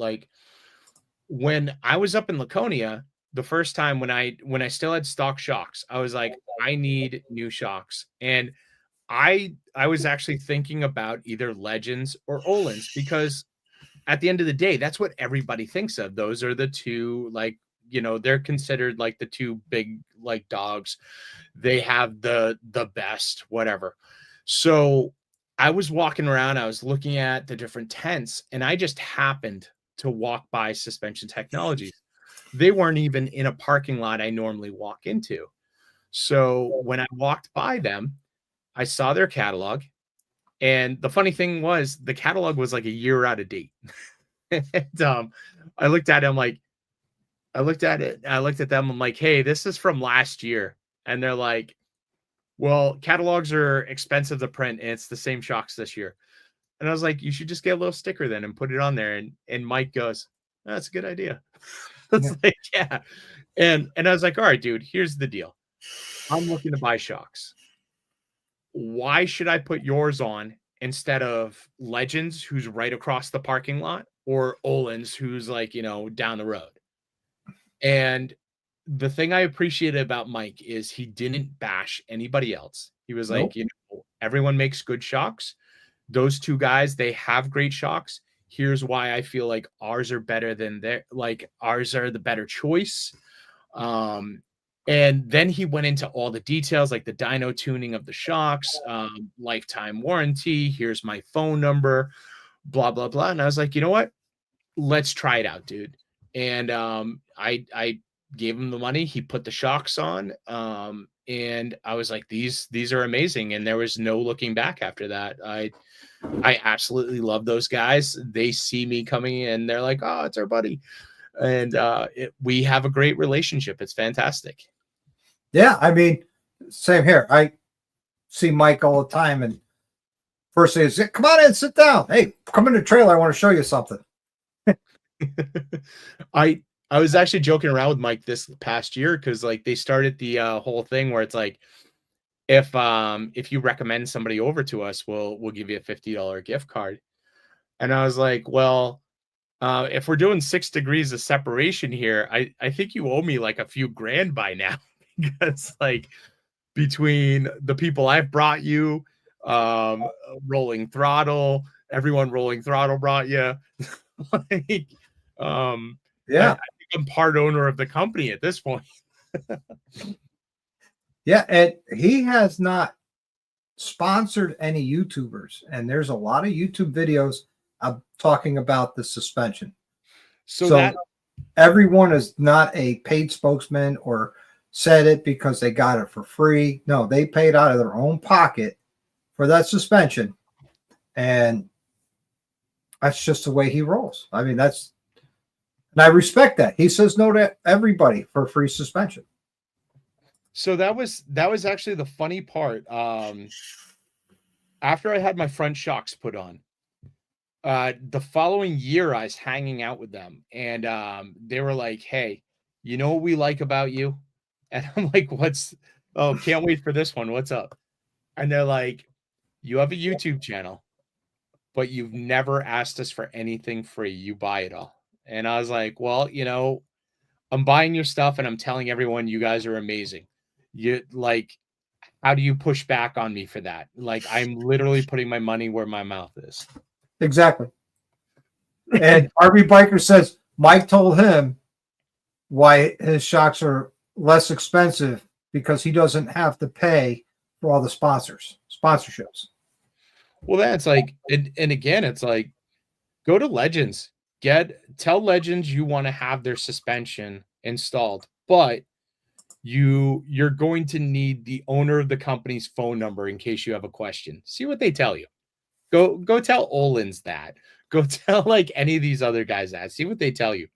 When I was up in Laconia, the first time when I still had stock shocks, I was like, I need new shocks. And I was actually thinking about either Legends or Ohlins, because at the end of the day, that's what everybody thinks of. Those are the two, they're considered the two big dogs. They have the best, whatever. So I was walking around, I was looking at the different tents, and I just happened to walk by Suspension Technologies. They weren't even in a parking lot I normally walk into. So when I walked by them, I saw their catalog. And the funny thing was, the catalog was like a year out of date. And I looked at them I looked at them. I'm like, hey, this is from last year. And they're like, well, catalogs are expensive to print, and it's the same shocks this year. And I was like, you should just get a little sticker then and put it on there. And Mike goes, oh, that's a good idea. It's yeah. And I was like, all right, dude, here's the deal. I'm looking to buy shocks. Why should I put yours on instead of Legends, who's right across the parking lot, or Ohlins, who's down the road? And the thing I appreciated about Mike is he didn't bash anybody else. He was like, everyone makes good shocks. Those two guys, they have great shocks. Here's why I feel like ours are better than ours are the better choice. And then he went into all the details, like the dyno tuning of the shocks, lifetime warranty. Here's my phone number, blah, blah, blah. And I was like, you know what? Let's try it out, dude. And I gave him the money. He put the shocks on. and I was like, these are amazing, and there was no looking back after that. I absolutely love those guys. They see me coming in, they're like, oh, it's our buddy, and we have a great relationship. It's fantastic. Yeah, I mean, same here. I see Mike all the time, and first thing is, come on in, sit down. Hey, come in the trailer. I want to show you something. I was actually joking around with Mike this past year because like they started the whole thing where it's like, if you recommend somebody over to us, we'll give you a $50 gift card. And I was like, well, if we're doing 6 degrees of separation here, I think you owe me like a few grand by now because like between the people I've brought you, Rolling Throttle, everyone Rolling Throttle brought you, like, Yeah, I think I'm part owner of the company at this point. yeah, and he has not sponsored any YouTubers, and there's a lot of YouTube videos of talking about the suspension. So So that everyone is not a paid spokesman or said it because they got it for free. No, they paid out of their own pocket for that suspension, and that's just the way he rolls. I mean, and I respect that. He says no to everybody for free suspension. So that was actually the funny part. After I had my front shocks put on, the following year I was hanging out with them, and they were like, "Hey, you know what we like about you?" And I'm like, "What's? Oh, can't wait for this one. What's up?" And they're like, "You have a YouTube channel, but you've never asked us for anything free. You buy it all." And I was like, "Well, I'm buying your stuff, and I'm telling everyone you guys are amazing. You like, how do you push back on me for that? Like, I'm literally putting my money where my mouth is." Exactly. And RV Biker says Mike told him why his shocks are less expensive because he doesn't have to pay for all the sponsorships. Well, that's like, and again, it's like, go to Legends, tell Legends you want to have their suspension installed, but you're going to need the owner of the company's phone number in case you have a question. See what they tell you. Go tell Olins that. Go tell like any of these other guys that. See what they tell you.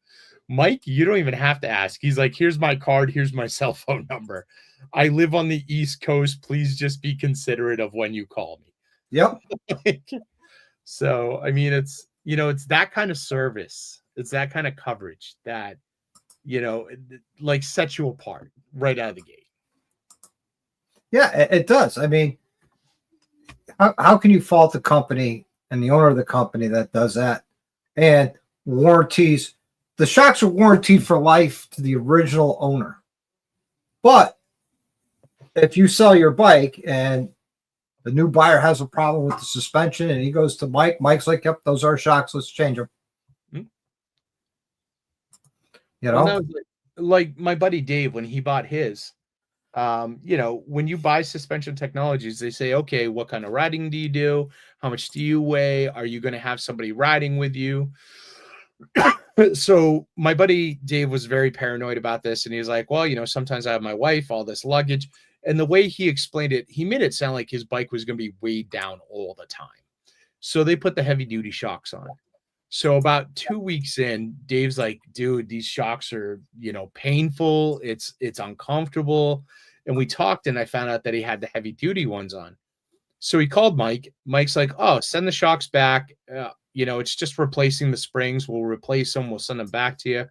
Mike, you don't even have to ask. He's like, here's my card, here's my cell phone number. I live on the East Coast. Please just be considerate of when you call me. Yep. So, I mean, it's that kind of service. It's that kind of coverage that, like sets you apart right out of the gate. Yeah, it does. I mean, how can you fault the company and the owner of the company that does that? And warranties, the shocks are warranted for life to the original owner. But if you sell your bike and the new buyer has a problem with the suspension and he goes to Mike's like, yep, those are shocks, let's change them. Hmm. Well, no, like my buddy Dave, when he bought his, when you buy suspension technologies, they say, okay, what kind of riding do you do? How much do you weigh? Are you going to have somebody riding with you? So my buddy Dave was very paranoid about this. And he was like, well, sometimes I have my wife, all this luggage. And the way he explained it, he made it sound like his bike was going to be weighed down all the time. So they put the heavy duty shocks on. So about 2 weeks in, Dave's like, dude, these shocks are, painful. It's uncomfortable. And we talked and I found out that he had the heavy duty ones on. So he called Mike. Mike's like, oh, send the shocks back. It's just replacing the springs. We'll replace them. We'll send them back to you.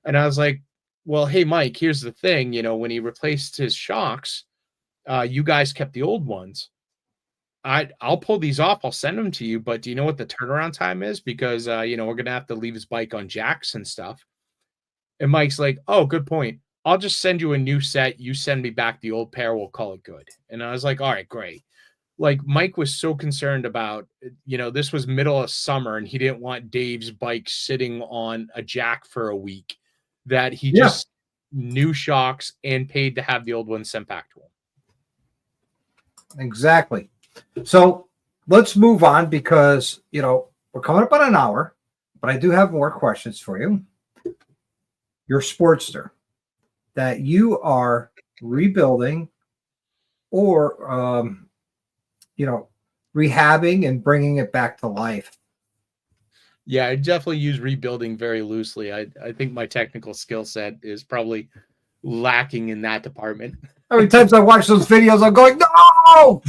And I was like, well, hey, Mike, here's the thing. When he replaced his shocks, you guys kept the old ones. I'll pull these off. I'll send them to you. But do you know what the turnaround time is? Because, we're going to have to leave his bike on jacks and stuff. And Mike's like, oh, good point. I'll just send you a new set. You send me back the old pair. We'll call it good. And I was like, all right, great. Like Mike was so concerned about, this was middle of summer and he didn't want Dave's bike sitting on a jack for a week that he just new shocks and paid to have the old ones sent back to him. Exactly. So let's move on because, we're coming up on an hour, but I do have more questions for you. Your Sportster that you are rebuilding or rehabbing and bringing it back to life. Yeah, I definitely use rebuilding very loosely. I think my technical skill set is probably lacking in that department. Every time I watch those videos, I'm going, no!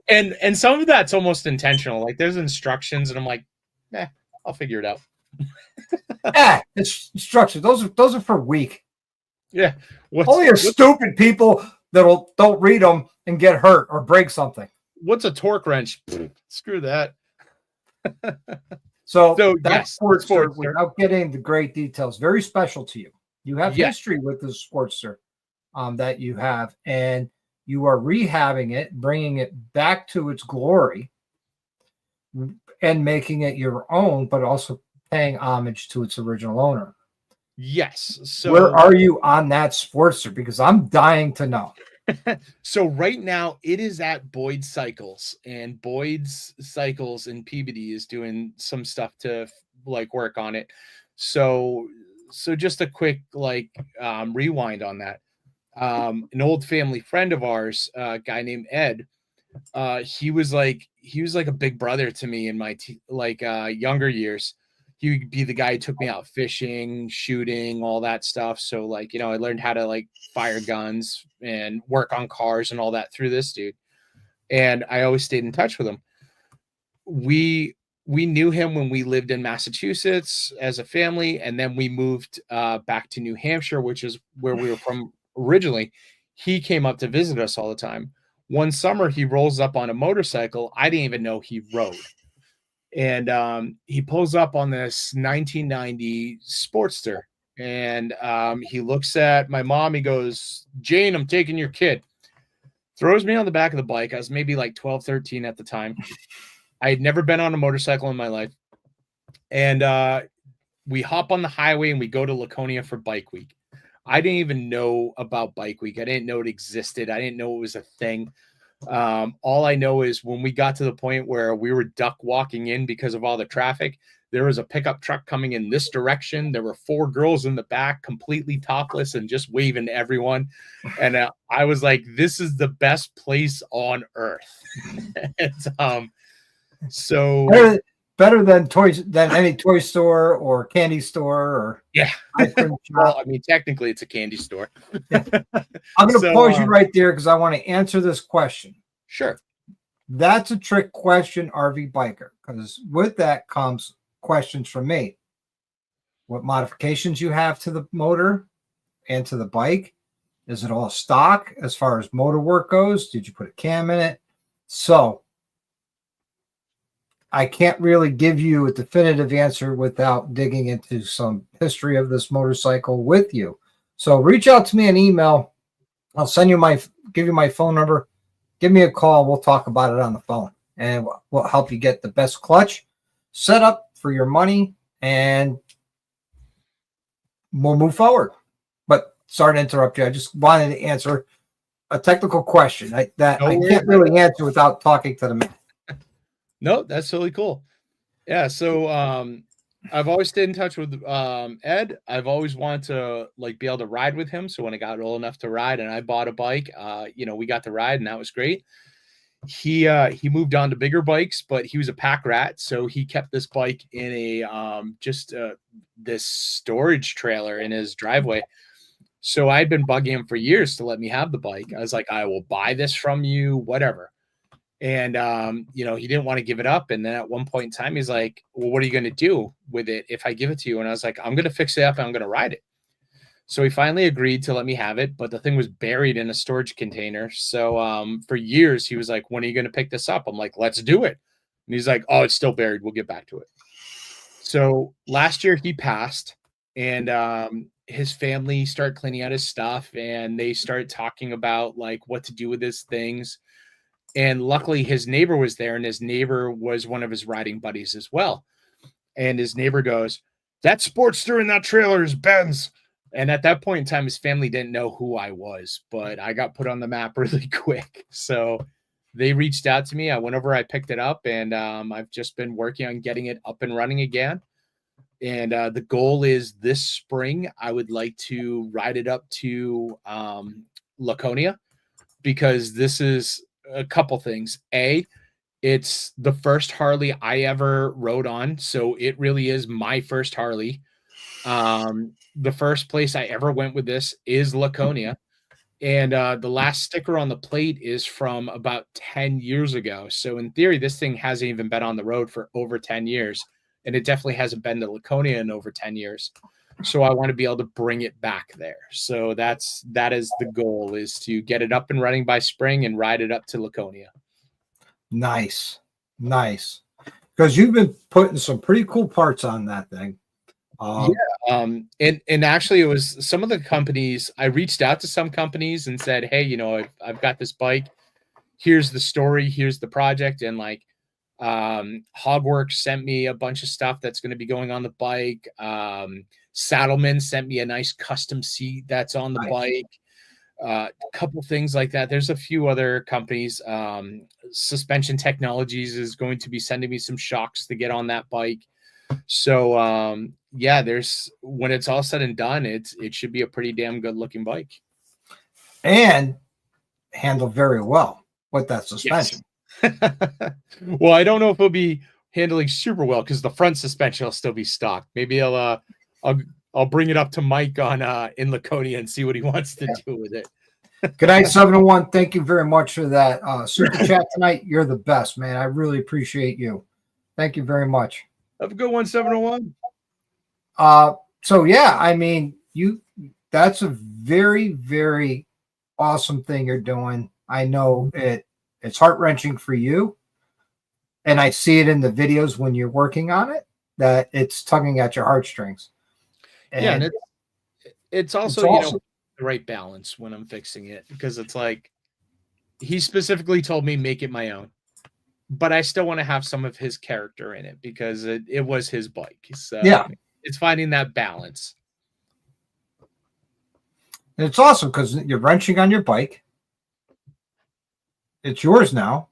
and some of that's almost intentional. Like there's instructions, and I'm like, I'll figure it out. It's instructions. Those are for weak. Yeah. Only stupid people that don't read them and get hurt or break something. What's a torque wrench? Screw that. So that's Sportster, without getting into great details, very special to you. You have history with this Sportster that you have, and you are rehabbing it, bringing it back to its glory, and making it your own, but also paying homage to its original owner. Yes. So where are you on that Sportster? Because I'm dying to know. So right now it is at Boyd Cycles, and Boyd's Cycles in Peabody is doing some stuff to like work on it. So just a quick rewind on that. An old family friend of ours, a guy named Ed, he was like a big brother to me in my younger years. He would be the guy who took me out fishing, shooting, all that stuff. So I learned how to fire guns and work on cars and all that through this dude. And I always stayed in touch with him. We knew him when we lived in Massachusetts as a family, and then we moved back to New Hampshire, which is where we were from originally. He came up to visit us all the time. One summer, he rolls up on a motorcycle. I didn't even know he rode. And he pulls up on this 1990 Sportster, and he looks at my mom. He goes, "Jane, I'm taking your kid." Throws me on the back of the bike. I was maybe 12, 13 at the time. I had never been on a motorcycle in my life. And we hop on the highway and we go to Laconia for Bike Week. I didn't even know about Bike Week. I didn't know it existed. I didn't know it was a thing. All I know is when we got to the point where we were duck walking in because of all the traffic, there was a pickup truck coming in this direction. There were 4 girls in the back, completely topless and just waving to everyone. And I was like, this is the best place on earth. And, so better than any toy store or candy store or ice cream shop. Well, I mean, technically it's a candy store. I'm going to pause you right there because I want to answer this question. Sure. That's a trick question, RV Biker, because with that comes questions from me. What modifications you have to the motor and to the bike? Is it all stock as far as motor work goes? Did you put a cam in it? So I can't really give you a definitive answer without digging into some history of this motorcycle with you. So reach out to me an email. I'll give you my phone number. Give me a call. We'll talk about it on the phone, and we'll help you get the best clutch set up for your money, and we'll move forward. But sorry to interrupt you. I just wanted to answer a technical question I can't really answer without talking to the man. No, that's totally cool. Yeah. So I've always stayed in touch with Ed. I've always wanted to be able to ride with him. So when I got old enough to ride and I bought a bike, we got to ride, and that was great. He moved on to bigger bikes, but he was a pack rat. So he kept this bike in a this storage trailer in his driveway. So I'd been bugging him for years to let me have the bike. I was like, I will buy this from you, whatever. And, he didn't want to give it up. And then at one point in time, he's like, well, what are you going to do with it if I give it to you? And I was like, I'm going to fix it up and I'm going to ride it. So he finally agreed to let me have it, but the thing was buried in a storage container. So for years, he was like, when are you going to pick this up? I'm like, let's do it. And he's like, oh, it's still buried. We'll get back to it. So last year he passed, and his family started cleaning out his stuff, and they started talking about what to do with his things. And luckily his neighbor was there, and his neighbor was one of his riding buddies as well. And his neighbor goes, that Sportster in that trailer is Ben's. And at that point in time, his family didn't know who I was, but I got put on the map really quick. So they reached out to me. I went over, I picked it up, and I've just been working on getting it up and running again. And the goal is this spring, I would like to ride it up to Laconia. because this is a couple things. A, it's the first Harley I ever rode on, so it really is my first Harley. The first place I ever went with this is Laconia, and the last sticker on the plate is from about 10 years ago. So in theory, this thing hasn't even been on the road for over 10 years, and it definitely hasn't been to Laconia in over 10 years. So I want to be able to bring it back there. So that is the goal, is to get it up and running by spring and ride it up to Laconia. Nice. Because you've been putting some pretty cool parts on that thing. And actually, it was some of the companies. I reached out to some companies and said, "Hey, I've got this bike. Here's the story. Here's the project." And like, Hogworks sent me a bunch of stuff that's going to be going on the bike. Saddleman sent me a nice custom seat that's on the bike. A couple things like that. There's a few other companies. Suspension Technologies is going to be sending me some shocks to get on that bike. So there's, when it's all said and done, it should be a pretty damn good looking bike and handle very well with that suspension. Yes. Well, I don't know if it'll be handling super well because the front suspension will still be stock. Maybe I'll bring it up to Mike on in Laconia and see what he wants to do with it. Good night, 701. Thank you very much for that super chat tonight. You're the best, man. I really appreciate you. Thank you very much. Have a good one, 701. So yeah, I mean, that's a very, very awesome thing you're doing. I know it's heart-wrenching for you, and I see it in the videos when you're working on it, that it's tugging at your heartstrings. And it's also the right balance when I'm fixing it, because it's like, he specifically told me make it my own, but I still want to have some of his character in it because it was his bike. So yeah, it's finding that balance. And it's awesome because you're wrenching on your bike. It's yours now.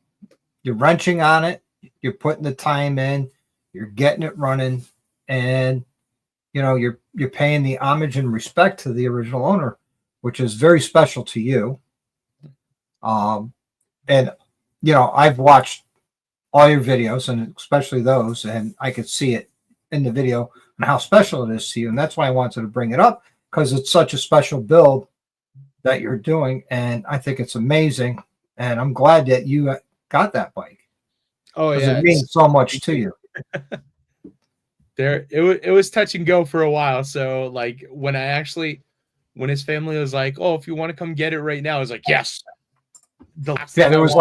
You're wrenching on it. You're putting the time in. You're getting it running, and you're paying the homage and respect to the original owner, which is very special to you. And I've watched all your videos, and especially those, and I could see it in the video and how special it is to you. And that's why I wanted to bring it up, because it's such a special build that you're doing, and I think it's amazing. And I'm glad that you got that bike. Oh yeah, it means so much to you. It was touch and go for a while. So like when his family was like, "Oh, if you want to come get it right now," I was like, "Yes." There was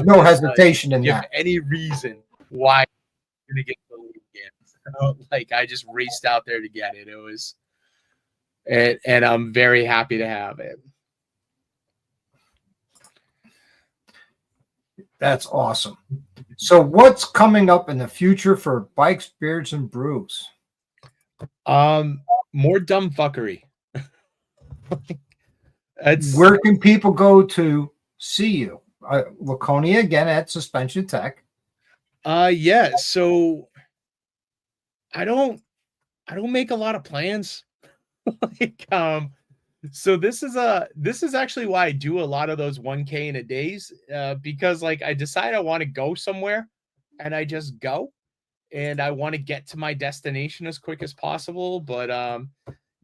no hesitation in that. Any reason why I'm gonna get the lead again. So, like, I just raced out there to get it. It was, and I'm very happy to have it. That's awesome. So what's coming up in the future for Bikes, Beards, and Brews? More dumb fuckery. Where can people go to see you? Laconia again at Suspension Tech. Yeah. So I don't make a lot of plans. So this is actually why I do a lot of those 1K in a days, because like I decide I want to go somewhere and I just go, and I want to get to my destination as quick as possible. But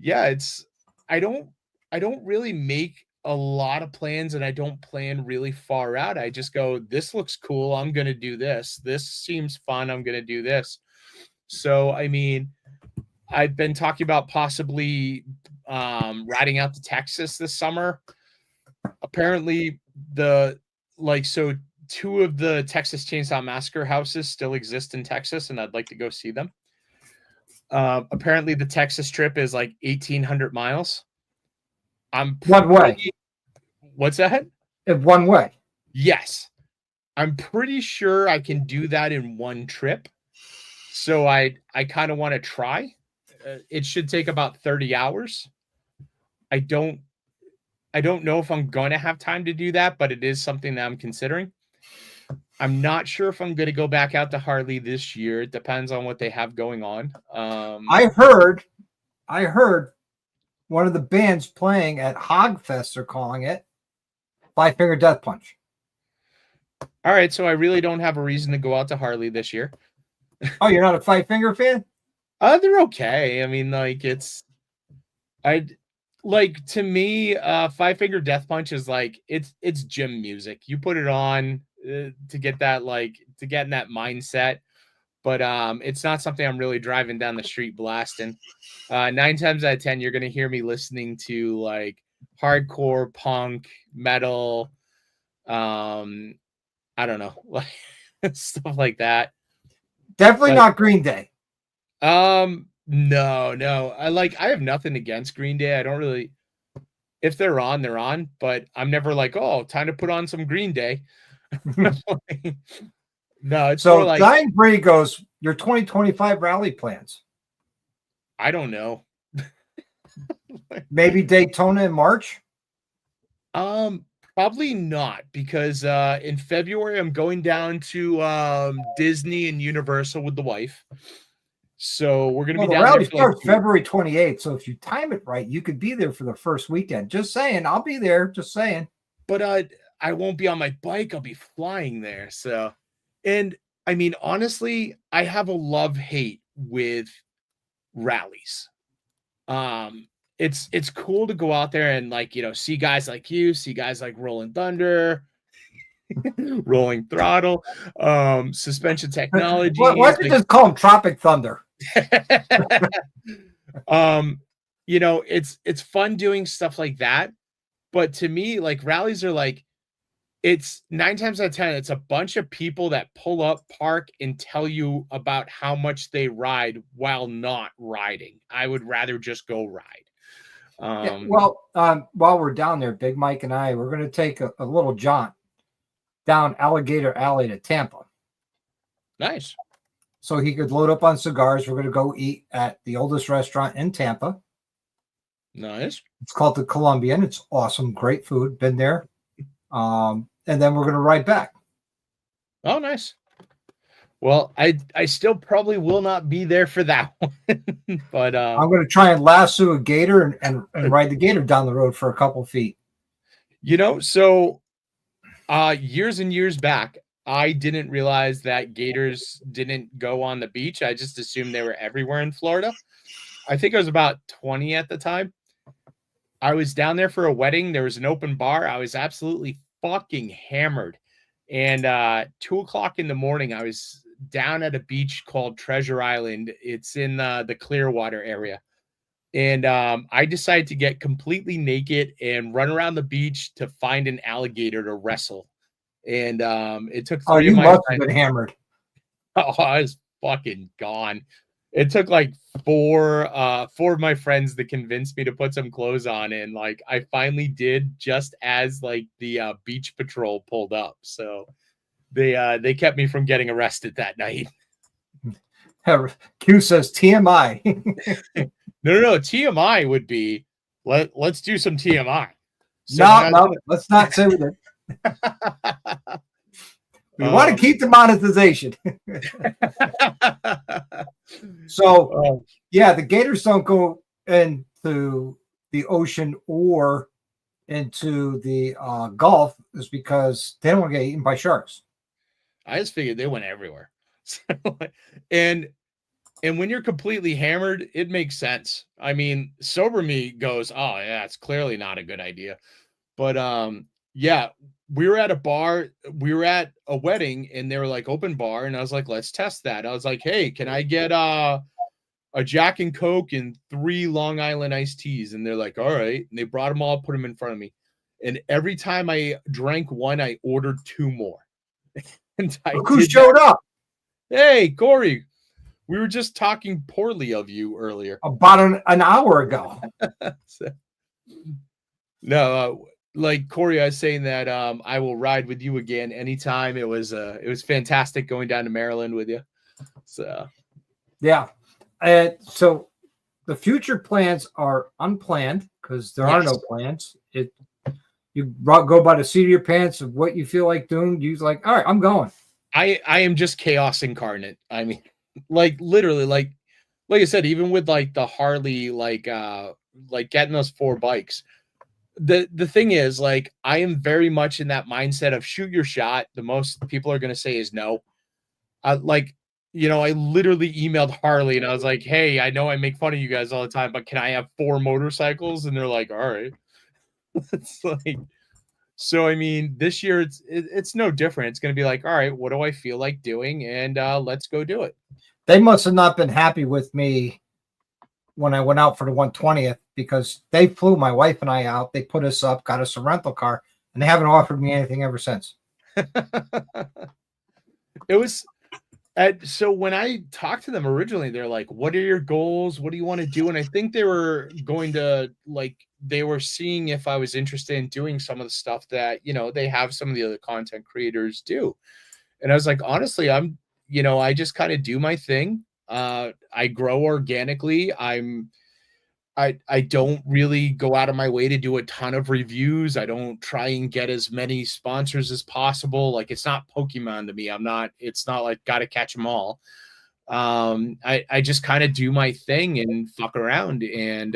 yeah, I don't really make a lot of plans, and I don't plan really far out. I just go, this looks cool, I'm going to do this. This seems fun, I'm going to do this. So, I mean, I've been talking about possibly riding out to Texas this summer. Apparently two of the Texas Chainsaw Massacre houses still exist in Texas, and I'd like to go see them. Apparently the Texas trip is like 1,800 miles. One way. What's that? One way. Yes. I'm pretty sure I can do that in one trip. So I kind of want to try. It should take about 30 hours. I don't know if I'm going to have time to do that, but it is something that I'm considering. I'm not sure if I'm going to go back out to Harley this year. It depends on what they have going on. I heard one of the bands playing at Hogfest, they're calling it, Five Finger Death Punch. All right, so I really don't have a reason to go out to Harley this year. Oh, you're not a Five Finger fan? They're okay. I mean, like to me, Five Finger Death Punch is like it's gym music. You put it on to get to get in that mindset, but it's not something I'm really driving down the street blasting. 9 times out of 10, you're gonna hear me listening to like hardcore punk metal. I don't know, like stuff like that. Definitely not Green Day. No. I have nothing against Green Day. I don't really, if they're on, they're on, but I'm never like, oh, time to put on some Green Day. No, it's So more like Dying Bree goes, your 2025 rally plans. I don't know. Maybe Daytona in March? Probably not, because in February I'm going down to Disney and Universal with the wife. So we're gonna be down rally there for starts February 28th. So if you time it right, you could be there for the first weekend. Just saying, I'll be there. Just saying. But I won't be on my bike. I'll be flying there. So, and I mean, honestly, I have a love-hate with rallies. It's cool to go out there and see guys like you, see guys like Rolling Thunder, Rolling Throttle, Suspension Technology. Why don't you just call them Tropic Thunder? It's fun doing stuff like that, but to me, like rallies are like, it's 9 times out of 10 it's a bunch of people that pull up, park, and tell you about how much they ride while not riding. I would rather just go ride. While we're down there, Big Mike and I, we're going to take a little jaunt down Alligator Alley to Tampa. Nice. So he could load up on cigars. We're going to go eat at the oldest restaurant in Tampa. Nice. It's called the Colombian. It's awesome. Great food. Been there. And then we're going to ride back. Oh, nice. Well, I still probably will not be there for that one. But I'm going to try and lasso a gator and ride the gator down the road for a couple feet. So years and years back, I didn't realize that gators didn't go on the beach. I just assumed they were everywhere in Florida. I think I was about 20 at the time. I was down there for a wedding. There was an open bar. I was absolutely fucking hammered. And 2 o'clock in the morning, I was down at a beach called Treasure Island. It's in the Clearwater area. And I decided to get completely naked and run around the beach to find an alligator to wrestle. And it took 3 of my must have been hammered. Oh, I was fucking gone. It took like four of my friends to convince me to put some clothes on, and like I finally did just as like the beach patrol pulled up. So they kept me from getting arrested that night. Q says TMI. No. TMI would be let's do some TMI. So no, let's not say we did. We want to keep the monetization. So, the gators don't go into the ocean or into the Gulf is because they don't want to get eaten by sharks. I just figured they went everywhere. And when you're completely hammered, it makes sense. I mean, sober me goes, oh yeah, it's clearly not a good idea. But we were at a bar, we were at a wedding, and they were like open bar, and I was like, let's test that. I was like, hey, can I get a Jack and Coke and 3 Long Island iced teas? And they're like, all right. And they brought them all, put them in front of me. And every time I drank one, I ordered 2 more. And look who showed up. Hey, Corey, we were just talking poorly of you earlier. About an hour ago. Like Corey, I was saying that I will ride with you again anytime. It was fantastic going down to Maryland with you. So yeah. So the future plans are unplanned because there are no plans. You go by the seat of your pants of what you feel like doing. You're like, all right, I'm going. I am just chaos incarnate. I mean, like literally, like I said, even with like the Harley, like getting those 4 bikes. the thing is, like, I am very much in that mindset of shoot your shot. The most people are going to say is no. Like, I literally emailed Harley and I was like, hey, I know I make fun of you guys all the time, but can I have 4 motorcycles? And they're like, all right. It's like, so I mean, this year it's no different. It's going to be like, all right, what do I feel like doing? And let's go do it. They must have not been happy with me when I went out for the 120th, because they flew my wife and I out. They put us up, got us a rental car, and they haven't offered me anything ever since. It was so when I talked to them originally, they're like, what are your goals? What do you want to do? And I think they were going to, like, they were seeing if I was interested in doing some of the stuff that, they have some of the other content creators do. And I was like, honestly, I just kind of do my thing. I grow organically. I don't really go out of my way to do a ton of reviews. I don't try and get as many sponsors as possible. Like, it's not Pokemon to me. It's not like got to catch them all. I just kind of do my thing and fuck around. And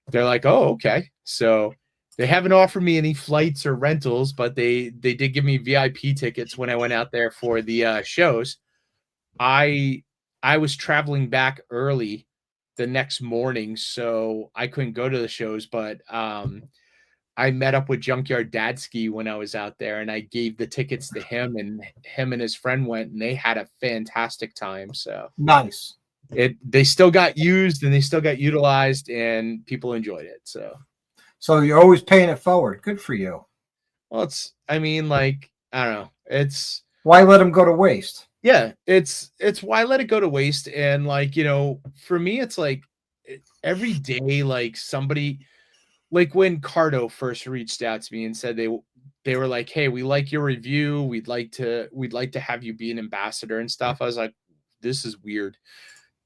they're like, oh, okay. So they haven't offered me any flights or rentals, but they did give me VIP tickets when I went out there for the shows. I was traveling back early the next morning, so I couldn't go to the shows, but I met up with Junkyard Dadski when I was out there, and I gave the tickets to him, and him and his friend went, and they had a fantastic time. So nice. They still got used and they still got utilized, and people enjoyed it. So you're always paying it forward. Good for you. Well, I don't know. It's why let them go to waste? Yeah, it's why let it go to waste. And for me, it's like every day, like somebody, like when Cardo first reached out to me and said they were like, hey, we like your review. We'd like to have you be an ambassador and stuff. I was like, this is weird.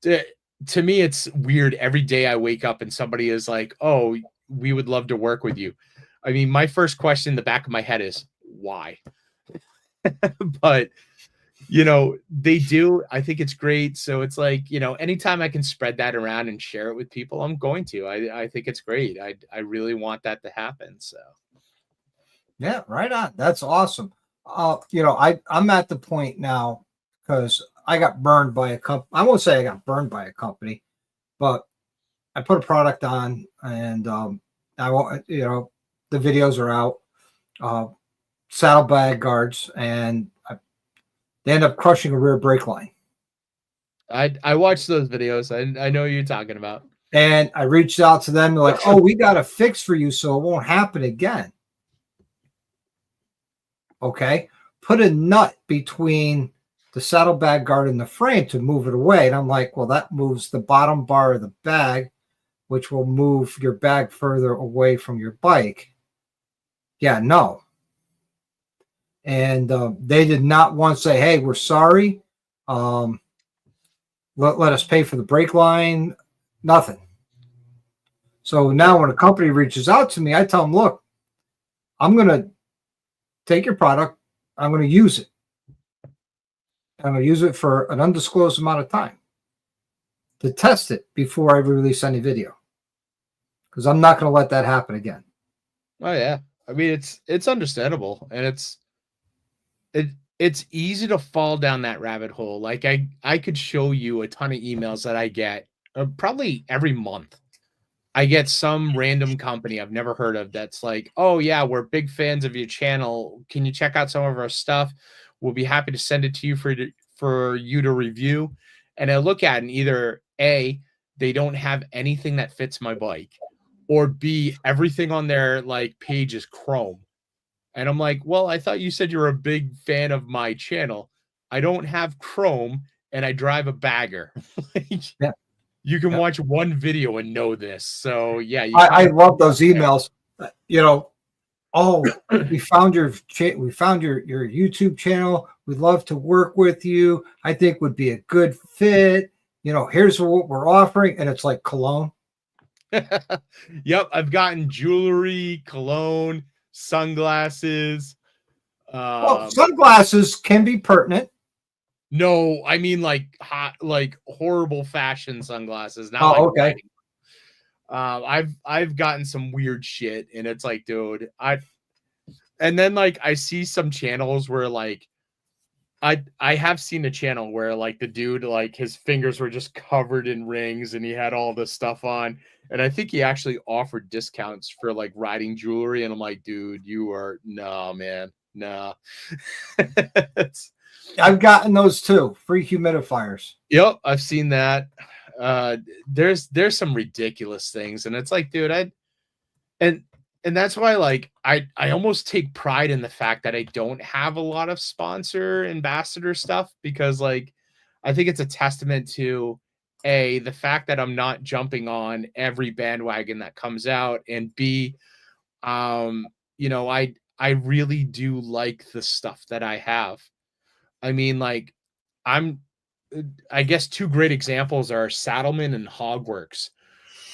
To me, it's weird. Every day I wake up and somebody is like, oh, we would love to work with you. I mean, my first question in the back of my head is why? But they do. I think it's great. So it's like, anytime I can spread that around and share it with people, I'm going to. I think it's great. I really want that to happen. So yeah, right on. That's awesome. I'm at the point now, because I got burned by a company. I won't say I got burned by a company, but I put a product on, and I want, the videos are out, saddlebag guards, and they end up crushing a rear brake line. I watched those videos. I know what you're talking about. And I reached out to them. They're like, oh, we got a fix for you so it won't happen again. Okay. Put a nut between the saddlebag guard and the frame to move it away. And I'm like, well, that moves the bottom bar of the bag, which will move your bag further away from your bike. Yeah, no. And they did not once say, hey, we're sorry. Let us pay for the brake line. Nothing. So now when a company reaches out to me, I tell them, look, I'm going to take your product. I'm going to use it. I'm going to use it for an undisclosed amount of time to test it before I release any video, because I'm not going to let that happen again. Oh, yeah. I mean, it's understandable, and it's easy to fall down that rabbit hole. Like I could show you a ton of emails that I get probably every month. I get some random company I've never heard of that's like, oh yeah, we're big fans of your channel. Can you check out some of our stuff? We'll be happy to send it to you for you to review. And I look at it, and either A, they don't have anything that fits my bike, or B, everything on their page is chrome. And I'm like, well, I thought you said you were a big fan of my channel. I don't have chrome, and I drive a bagger. Yeah. You can watch one video and know this. So yeah, I love those emails. Oh, we found your YouTube channel. We'd love to work with you. I think would be a good fit. Here's what we're offering, and it's like cologne. Yep, I've gotten jewelry, cologne, sunglasses. Well, sunglasses can be pertinent. No, I mean hot, horrible fashion sunglasses. Not okay. I've gotten some weird shit, and it's like, dude, and then like I see some channels where like I have seen a channel where like the dude, like his fingers were just covered in rings and he had all this stuff on. And I think he actually offered discounts for like riding jewelry. And I'm like, dude, you are no, man. Nah. I've gotten those too. Free humidifiers. Yep, I've seen that. There's some ridiculous things, and it's like, dude, and and that's why like I almost take pride in the fact that I don't have a lot of sponsor ambassador stuff, because like I think it's a testament to the fact that I'm not jumping on every bandwagon that comes out, and B, you know, I really do like the stuff that I have. I mean, like I'm I guess two great examples are Saddleman and Hogworks.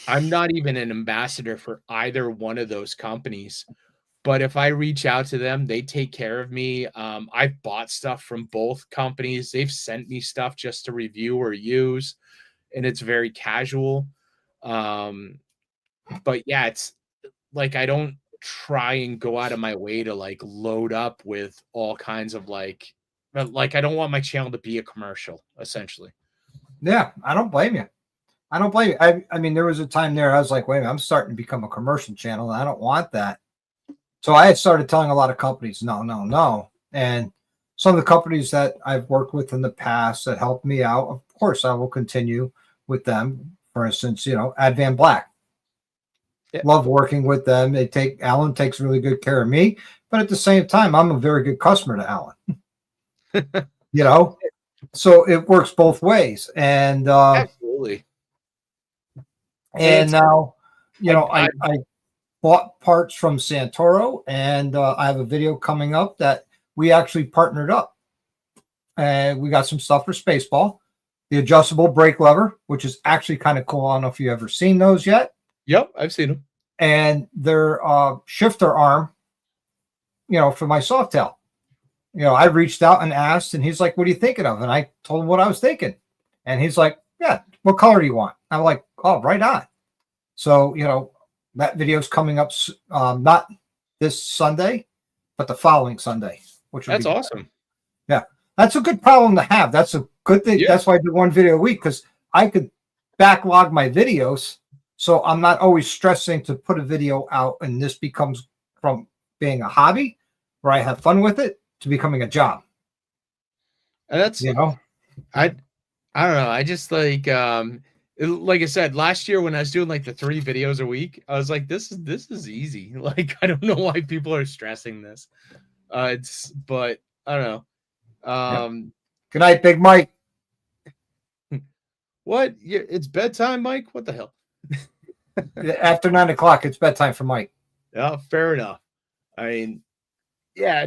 I'm not even an ambassador for either one of those companies, but if I reach out to them, they take care of me. I've bought stuff from both companies. They've sent me stuff just to review or use, and it's very casual. But yeah, it's like I don't try and go out of my way to like load up with all kinds of like I don't want my channel to be a commercial, essentially. Yeah, I don't blame you. I don't blame you. I mean, there was a time there I was like, wait a minute, I'm starting to become a commercial channel, and I don't want that. So I had started telling a lot of companies, no, no, no. And some of the companies that I've worked with in the past that helped me out, of course, I will continue with them. For instance, you know, Advan Black. Yeah. Love working with them. Alan takes really good care of me, but at the same time, I'm a very good customer to Alan. You know, so it works both ways. And Absolutely. And now, you know, I bought parts from Santoro, and I have a video coming up that we actually partnered up. And we got some stuff for Spaceball, the adjustable brake lever, which is actually kind of cool. I don't know if you've ever seen those yet. Yep, I've seen them. And their shifter arm, you know, for my Softail. You know, I reached out and asked, and he's like, what are you thinking of? And I told him what I was thinking. And he's like, yeah, what color do you want? I'm like, oh, right on. So, you know, that video is coming up not this Sunday, but the following Sunday, which that's awesome. Yeah, that's a good problem to have. That's a good thing. Yeah. That's why I do one video a week, because I could backlog my videos, so I'm not always stressing to put a video out, and this becomes from being a hobby where I have fun with it to becoming a job. And that's, you know, I don't know. I just like I said, last year when I was doing like the 3 videos a week, I was like, this is easy. Like, I don't know why people are stressing this. But I don't know. Good night, Big Mike. What? It's bedtime, Mike? What the hell? After 9 o'clock, it's bedtime for Mike. Yeah, fair enough. I mean, yeah,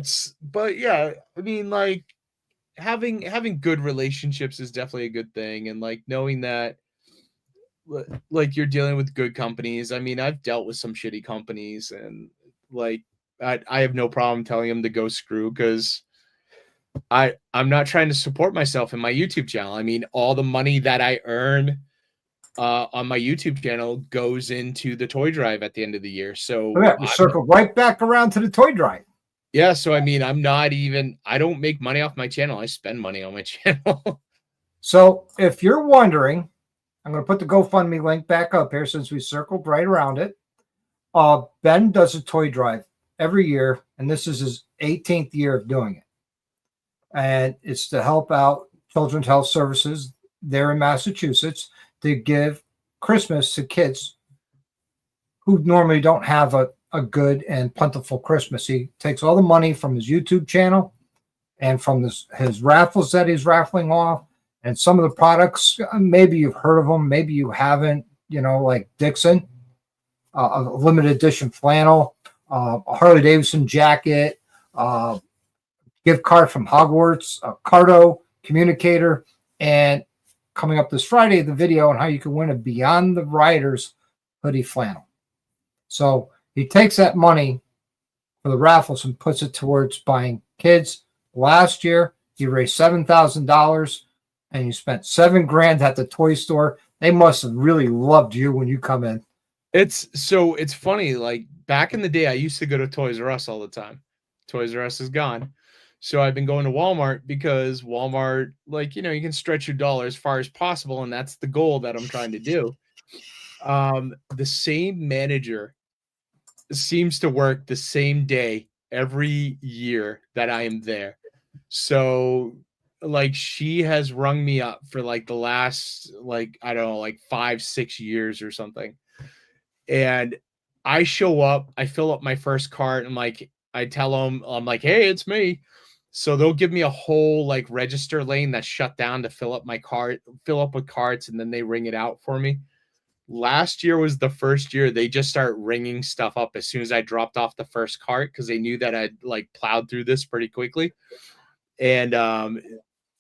but yeah, I mean, like having good relationships is definitely a good thing, and like knowing that like you're dealing with good companies. I mean, I've dealt with some shitty companies, and like I have no problem telling them to go screw, because I'm not trying to support myself in my YouTube channel. I mean, all the money that I earn on my YouTube channel goes into the toy drive at the end of the year. So we circled right back around to the toy drive. Yeah, so I mean, I don't make money off my channel. I spend money on my channel. So if you're wondering, I'm going to put the GoFundMe link back up here since we circled right around it. Ben does a toy drive every year, and this is his 18th year of doing it. And it's to help out Children's Health Services there in Massachusetts to give Christmas to kids who normally don't have a good and plentiful Christmas. He takes all the money from his YouTube channel and from his raffles that he's raffling off, and some of the products, maybe you've heard of them, maybe you haven't, you know, like Dixon, a limited edition flannel, a Harley Davidson jacket, gift card from Hogwarts, a Cardo communicator, and coming up this Friday, the video on how you can win a Beyond the Riders hoodie flannel. So he takes that money for the raffles and puts it towards buying kids. Last year, he raised $7,000, and you spent $7,000 at the toy store. They must have really loved you when you come in. It's funny. Like back in the day, I used to go to Toys R Us all the time. Toys R Us is gone. So I've been going to Walmart because Walmart, like, you know, you can stretch your dollar as far as possible, and that's the goal that I'm trying to do. The same manager seems to work the same day every year that I am there. So like she has rung me up for like the last, like, I don't know, like 5-6 years or something. And I show up, I fill up my first cart, and like I tell them, I'm like, hey, it's me. So they'll give me a whole like register lane that's shut down to fill up my cart, fill up with carts, and then they ring it out for me. Last year was the first year they just start ringing stuff up as soon as I dropped off the first cart because they knew that I'd like plowed through this pretty quickly. And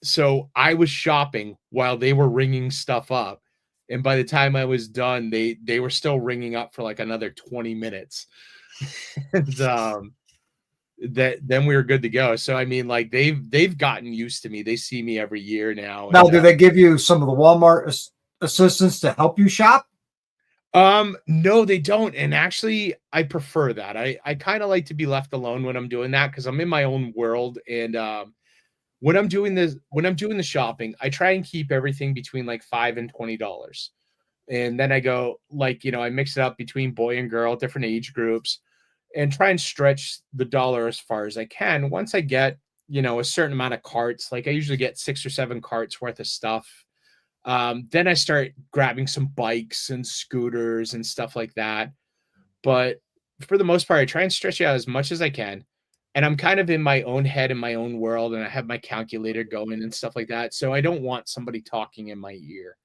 so I was shopping while they were ringing stuff up. And by the time I was done, they were still ringing up for like another 20 minutes. And that then we were good to go. So I mean, like they've gotten used to me. They see me every year now. Now, And do they give you some of the Walmart assistants to help you shop? No, they don't. And actually, I prefer that. I kind of like to be left alone when I'm doing that because I'm in my own world. And when I'm doing the shopping, I try and keep everything between like $5 and $20. And then I go like, you know, I mix it up between boy and girl, different age groups, and try and stretch the dollar as far as I can. Once I get, you know, a certain amount of carts, like I usually get 6 or 7 carts worth of stuff. Then I start grabbing some bikes and scooters and stuff like that. But for the most part, I try and stretch it out as much as I can. And I'm kind of in my own head, in my own world, and I have my calculator going and stuff like that. So I don't want somebody talking in my ear.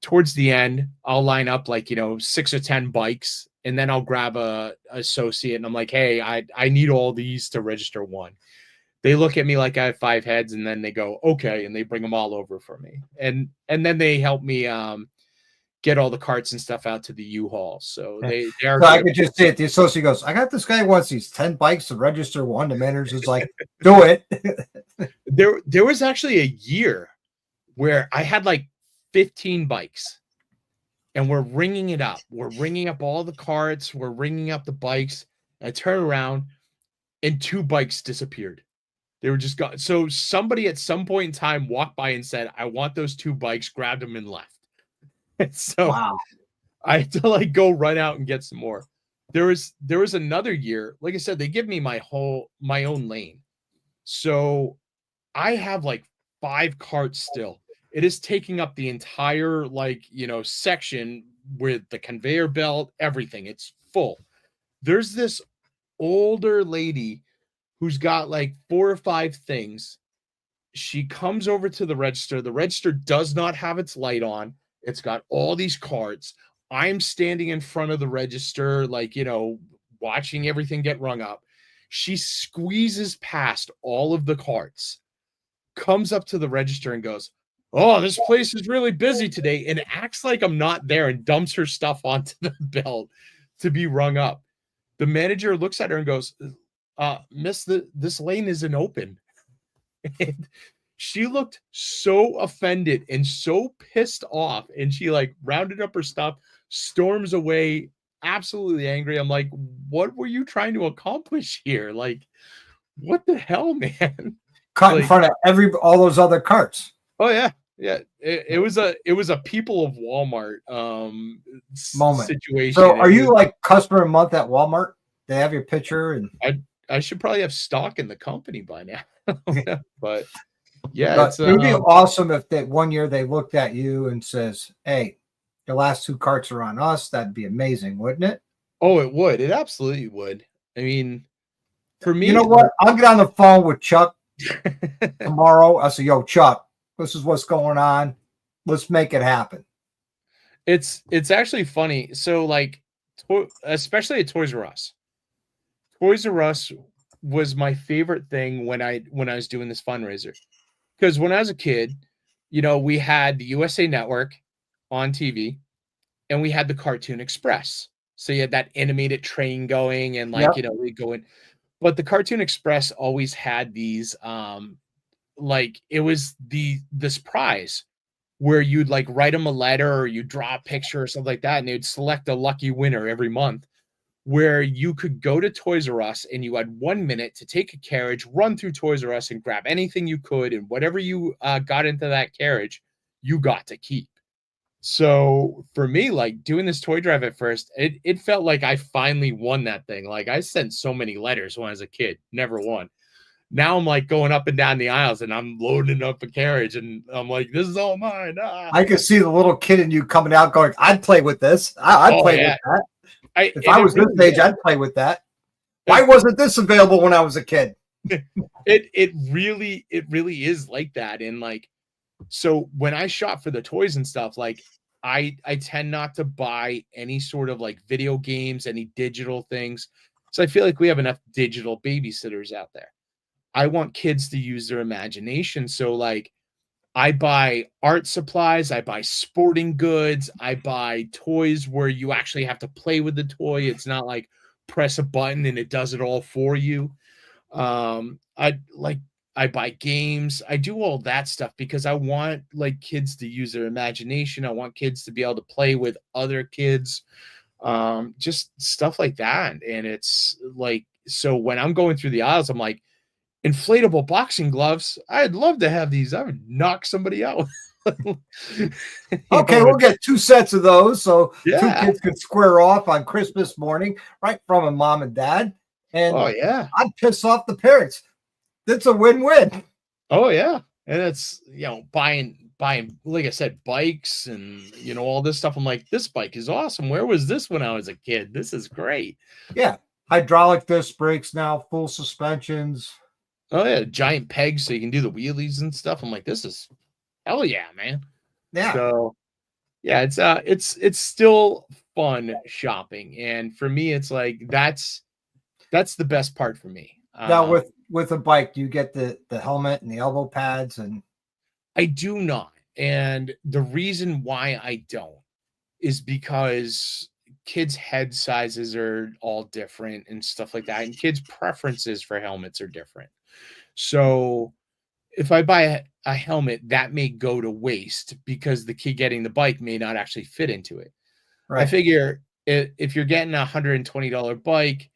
Towards the end, I'll line up like, you know, 6 or 10 bikes, and then I'll grab a associate and I'm like, hey, I need all these to register one. They look at me like I have 5 heads, and then they go, okay, and they bring them all over for me. And then they help me get all the carts and stuff out to the U-Haul. So Yeah. they are So I good. could just see it. The associate goes, I got this guy who wants these 10 bikes to register one. The manager's like, do it. There was actually a year where I had like 15 bikes, and we're ringing it up. We're ringing up all the carts. We're ringing up the bikes. I turn around, and 2 bikes disappeared. They were just gone. So somebody at some point in time walked by and said, I want those 2 bikes, grabbed them and left. And so Wow. I had to like go run out and get some more. There was another year, like I said, they give me my own lane. So I have like 5 carts still. It is taking up the entire like, you know, section with the conveyor belt, everything. It's full. There's this older lady who's got like 4 or 5 things. She comes over to the register. The register does not have its light on. It's got all these carts. I'm standing in front of the register, like, you know, watching everything get rung up. She squeezes past all of the carts, comes up to the register and goes, oh, this place is really busy today, and acts like I'm not there and dumps her stuff onto the belt to be rung up. The manager looks at her and goes, miss, this lane isn't open. And she looked so offended and so pissed off, and she like rounded up her stuff, storms away, absolutely angry. I'm like, what were you trying to accomplish here? Like, what the hell, man? Cut in Like, front of all those other carts. oh yeah, yeah. It was a people of Walmart Moment. situation. So are you like customer a month at Walmart? They have your picture, and I should probably have stock in the company by now. But yeah, but it's it would be awesome if that one year they looked at you and says, hey, the last 2 carts are on us. That'd be amazing, wouldn't it? oh, it would. It absolutely would. I mean, for me, You know what? I'll get on the phone with Chuck tomorrow. I say, yo, Chuck, this is what's going on. Let's make it happen. it's actually funny. So like, especially at Toys R Us. Toys R Us was my favorite thing when I was doing this fundraiser. Because when I was a kid, you know, we had the USA Network on TV, and we had the Cartoon Express. So you had that animated train going, and like, Yep. you know, we go in. But the Cartoon Express always had these like it was this prize where you'd like write them a letter or you draw a picture or something like that, and they'd select a lucky winner every month, where you could go to Toys R Us and you had 1 minute to take a carriage, run through Toys R Us and grab anything you could, and whatever you got into that carriage, you got to keep. So for me, like doing this toy drive at first, it felt like I finally won that thing. Like I sent so many letters when I was a kid, never won. Now I'm like going up and down the aisles and I'm loading up a carriage and I'm like, this is all mine. Ah. I could see the little kid in you coming out going, I'd play with this. I'd play with that. If I was this age, I'd play with that. Why wasn't this available when I was a kid? It really is like that. And like, so when I shop for the toys and stuff, like I tend not to buy any sort of like video games, any digital things. So I feel like we have enough digital babysitters out there. I want kids to use their imagination. So like I buy art supplies, I buy sporting goods, I buy toys where you actually have to play with the toy. It's not like press a button and it does it all for you. I buy games. I do all that stuff because I want like kids to use their imagination. I want kids to be able to play with other kids. Just stuff like that. And it's like, so when I'm going through the aisles, I'm like, inflatable boxing gloves. I'd love to have these. I would knock somebody out. Okay, we'll get 2 sets of those. So 2 kids could square off on Christmas morning, right from a mom and dad. And I'd piss off the parents. That's a win-win. Oh yeah. And it's, you know, buying, like I said, bikes and, you know, all this stuff. I'm like, this bike is awesome. Where was this when I was a kid? This is great. Yeah. Hydraulic disc brakes now, full suspensions. Oh yeah, giant pegs so you can do the wheelies and stuff. I'm like, this is hell yeah, man. Yeah. So yeah, it's still fun shopping. And for me, it's like that's the best part for me. Now with a bike, do you get the helmet and the elbow pads? And I do not. And the reason why I don't is because kids' head sizes are all different and stuff like that. And kids' preferences for helmets are different. So if I buy a helmet, that may go to waste because the kid getting the bike may not actually fit into it. Right. I figure if you're getting a $120 bike,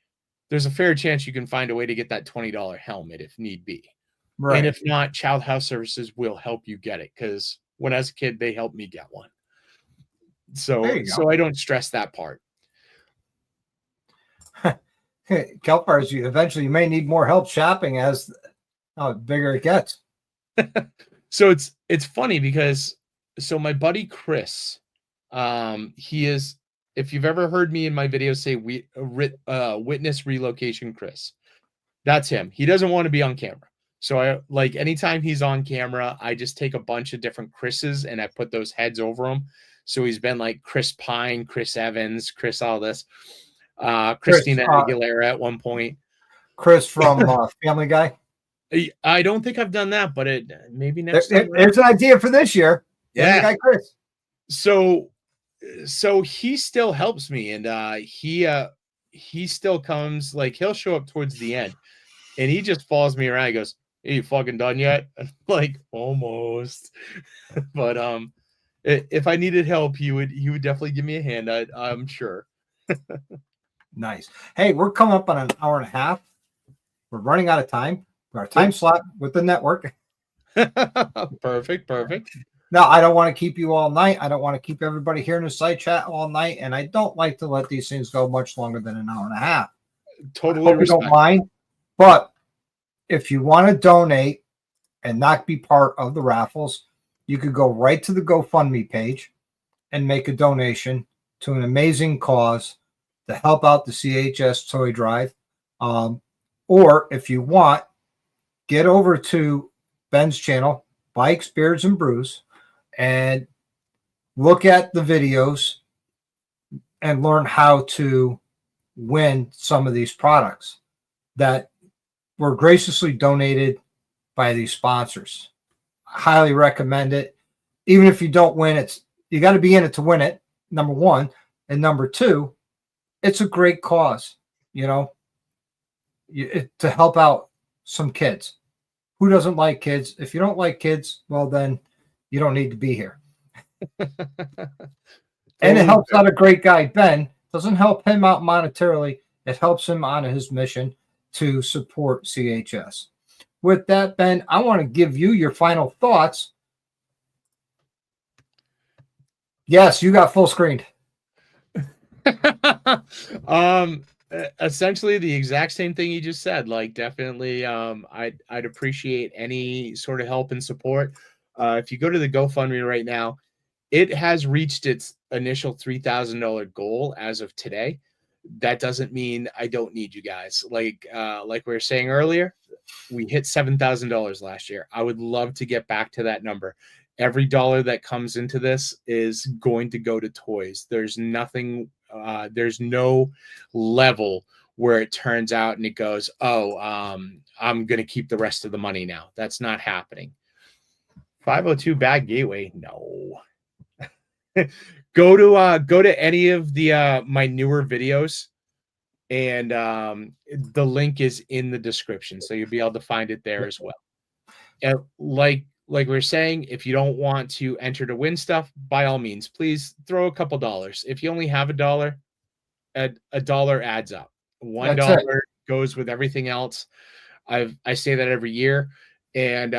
there's a fair chance you can find a way to get that $20 helmet if need be. Right. And if not, Child House Services will help you get it because when I was a kid, they helped me get one. So I don't stress that part. Kelpars, you may need more help shopping as bigger it gets. So it's funny because my buddy Chris, he is, if you've ever heard me in my videos say witness relocation Chris, that's him. He doesn't want to be on camera. So I like anytime he's on camera, I just take a bunch of different Chris's and I put those heads over him. So he's been like Chris Pine, Chris Evans, Chris all this, Christina Aguilera at one point. Chris from Family Guy. I don't think I've done that, but maybe next time. There's an idea for this year. Yeah, Guy Chris. So he still helps me, and he still comes. Like he'll show up towards the end, and he just follows me around. He goes, "Hey, you fucking done yet?" I'm like, almost. But if I needed help, he would definitely give me a hand. I'm sure. Nice. Hey, we're coming up on an hour and a half. We're running out of time. Our time slot with the network. Perfect. Now, I don't want to keep you all night. I don't want to keep everybody here in the side chat all night. And I don't like to let these things go much longer than an hour and a half. Totally. I hope you don't mind. But if you want to donate and not be part of the raffles, you could go right to the GoFundMe page and make a donation to an amazing cause to help out the CHS Toy Drive. Or if you want, get over to Ben's channel, Bikes, Beards, and Brews, and look at the videos and learn how to win some of these products that were graciously donated by these sponsors. I highly recommend it. Even if you don't win, you got to be in it to win it, number one. And number two, it's a great cause, to help out some kids. Who doesn't like kids? If you don't like kids, well, then you don't need to be here. And it helps out a great guy, Ben. Doesn't help him out monetarily. It helps him on his mission to support CHS. With that, Ben, I want to give you your final thoughts. Yes, you got full screened. Essentially the exact same thing you just said. Like, definitely, I'd appreciate any sort of help and support. If you go to the GoFundMe right now, it has reached its initial $3,000 goal as of today. That doesn't mean I don't need you guys. Like we were saying earlier, we hit $7,000 last year. I would love to get back to that number. Every dollar that comes into this is going to go to toys. There's nothing, there's no level where it turns out and it goes, oh, I'm going to keep the rest of the money now. That's not happening. 502 Bad Gateway. No. Go to any of the my newer videos, and the link is in the description, so you'll be able to find it there as well. And like we were saying, if you don't want to enter to win stuff, by all means, please throw a couple dollars. If you only have $1, a dollar adds up. $1 goes with everything else. I say that every year. And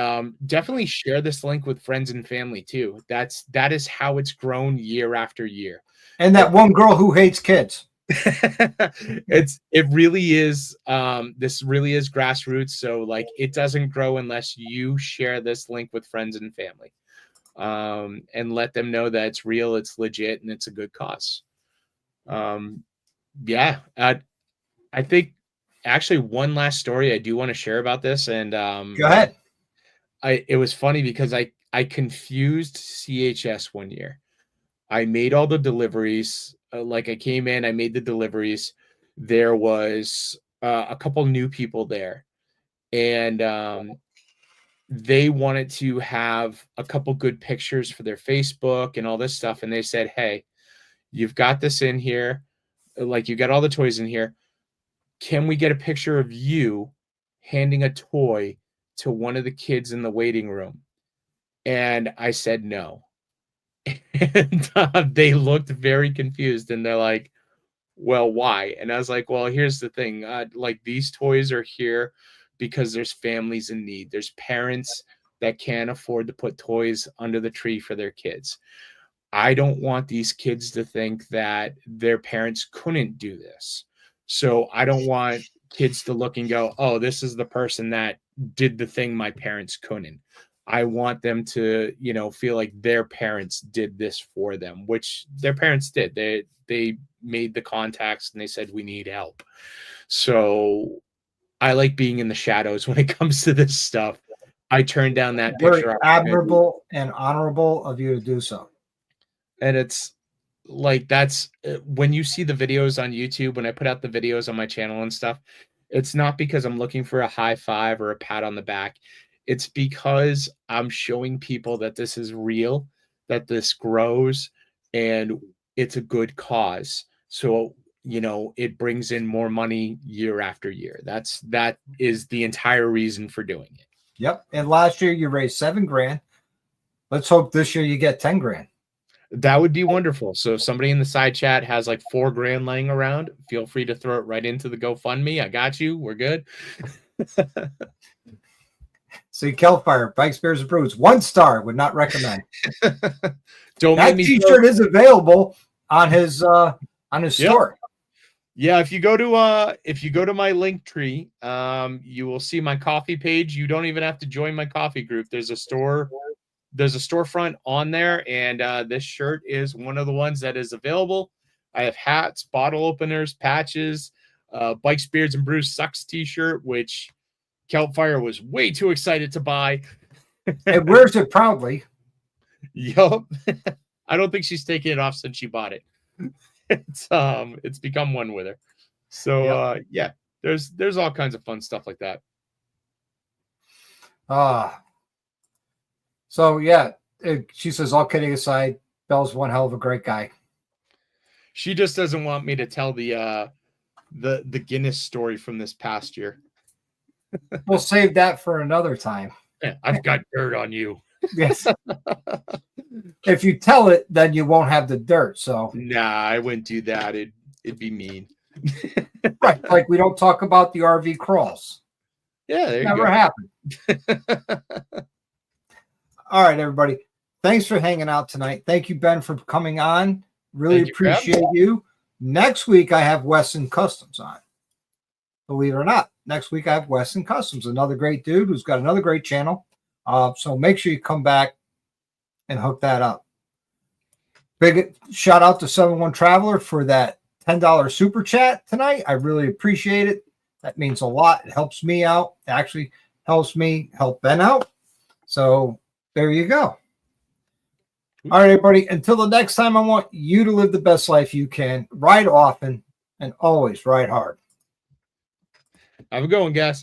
definitely share this link with friends and family too. That is how it's grown year after year. And that one girl who hates kids. It really is. This really is grassroots. So like, it doesn't grow unless you share this link with friends and family, and let them know that it's real, it's legit, and it's a good cause. Yeah. I think actually one last story I do want to share about this, and go ahead. It was funny because I confused CHS one year. I made all the deliveries. Like, I came in, I made the deliveries. There was a couple new people there, and they wanted to have a couple good pictures for their Facebook and all this stuff. And they said, hey, you've got this in here. Like, you got all the toys in here. Can we get a picture of you handing a toy to one of the kids in the waiting room? And I said no. And they looked very confused, and they're like, well, why? And I was like, well, here's the thing. Like, these toys are here because there's families in need. There's parents that can't afford to put toys under the tree for their kids. I don't want these kids to think that their parents couldn't do this. So I don't want kids to look and go, oh, this is the person that did the thing my parents couldn't. I want them to, feel like their parents did this for them, which their parents did. They made the contacts and they said, we need help. So I like being in the shadows when it comes to this stuff. I turned down that picture. Very admirable and honorable of you to do so. And it's like, that's when you see the videos on YouTube, when I put out the videos on my channel and stuff, it's not because I'm looking for a high five or a pat on the back. It's because I'm showing people that this is real, that this grows, and it's a good cause. So, it brings in more money year after year. That is the entire reason for doing it. Yep. And last year you raised $7,000. Let's hope this year you get $10,000. That would be wonderful. So if somebody in the side chat has like $4,000 laying around, feel free to throw it right into the GoFundMe. I got you. We're good. See, Kelfire, Bikes, Bears, and Brews, 1 star, would not recommend. That t-shirt is available on his store. Yeah, if you go to my link tree, you will see my coffee page. You don't even have to join my coffee group. There's a storefront on there, and this shirt is one of the ones that is available. I have hats, bottle openers, patches, Bikes, Beards, and Brews Sucks t-shirt, which Kelpfire was way too excited to buy. It wears it proudly. Yup. I don't think she's taken it off since she bought it. It's become one with her. So yeah, there's all kinds of fun stuff like that. So yeah, she says, all kidding aside, Bell's one hell of a great guy. She just doesn't want me to tell the Guinness story from this past year. We'll save that for another time. Yeah, I've got dirt on you. Yes. If you tell it, then you won't have the dirt. So Nah, I wouldn't do that. It'd be mean. right, like we don't talk about the RV crawls. Yeah, there Never you happened. All right, everybody. Thanks for hanging out tonight. Thank you, Ben, for coming on. Really appreciate you. Next week, I have Wesson Customs on. Believe it or not, next week I have Wesson Customs, another great dude who's got another great channel. So make sure you come back and hook that up. Big shout out to 71 Traveler for that $10 super chat tonight. I really appreciate it. That means a lot. It helps me out. It actually helps me help Ben out. So there you go. All right, everybody. Until the next time, I want you to live the best life you can. Ride often and always ride hard. Have a good one, guys.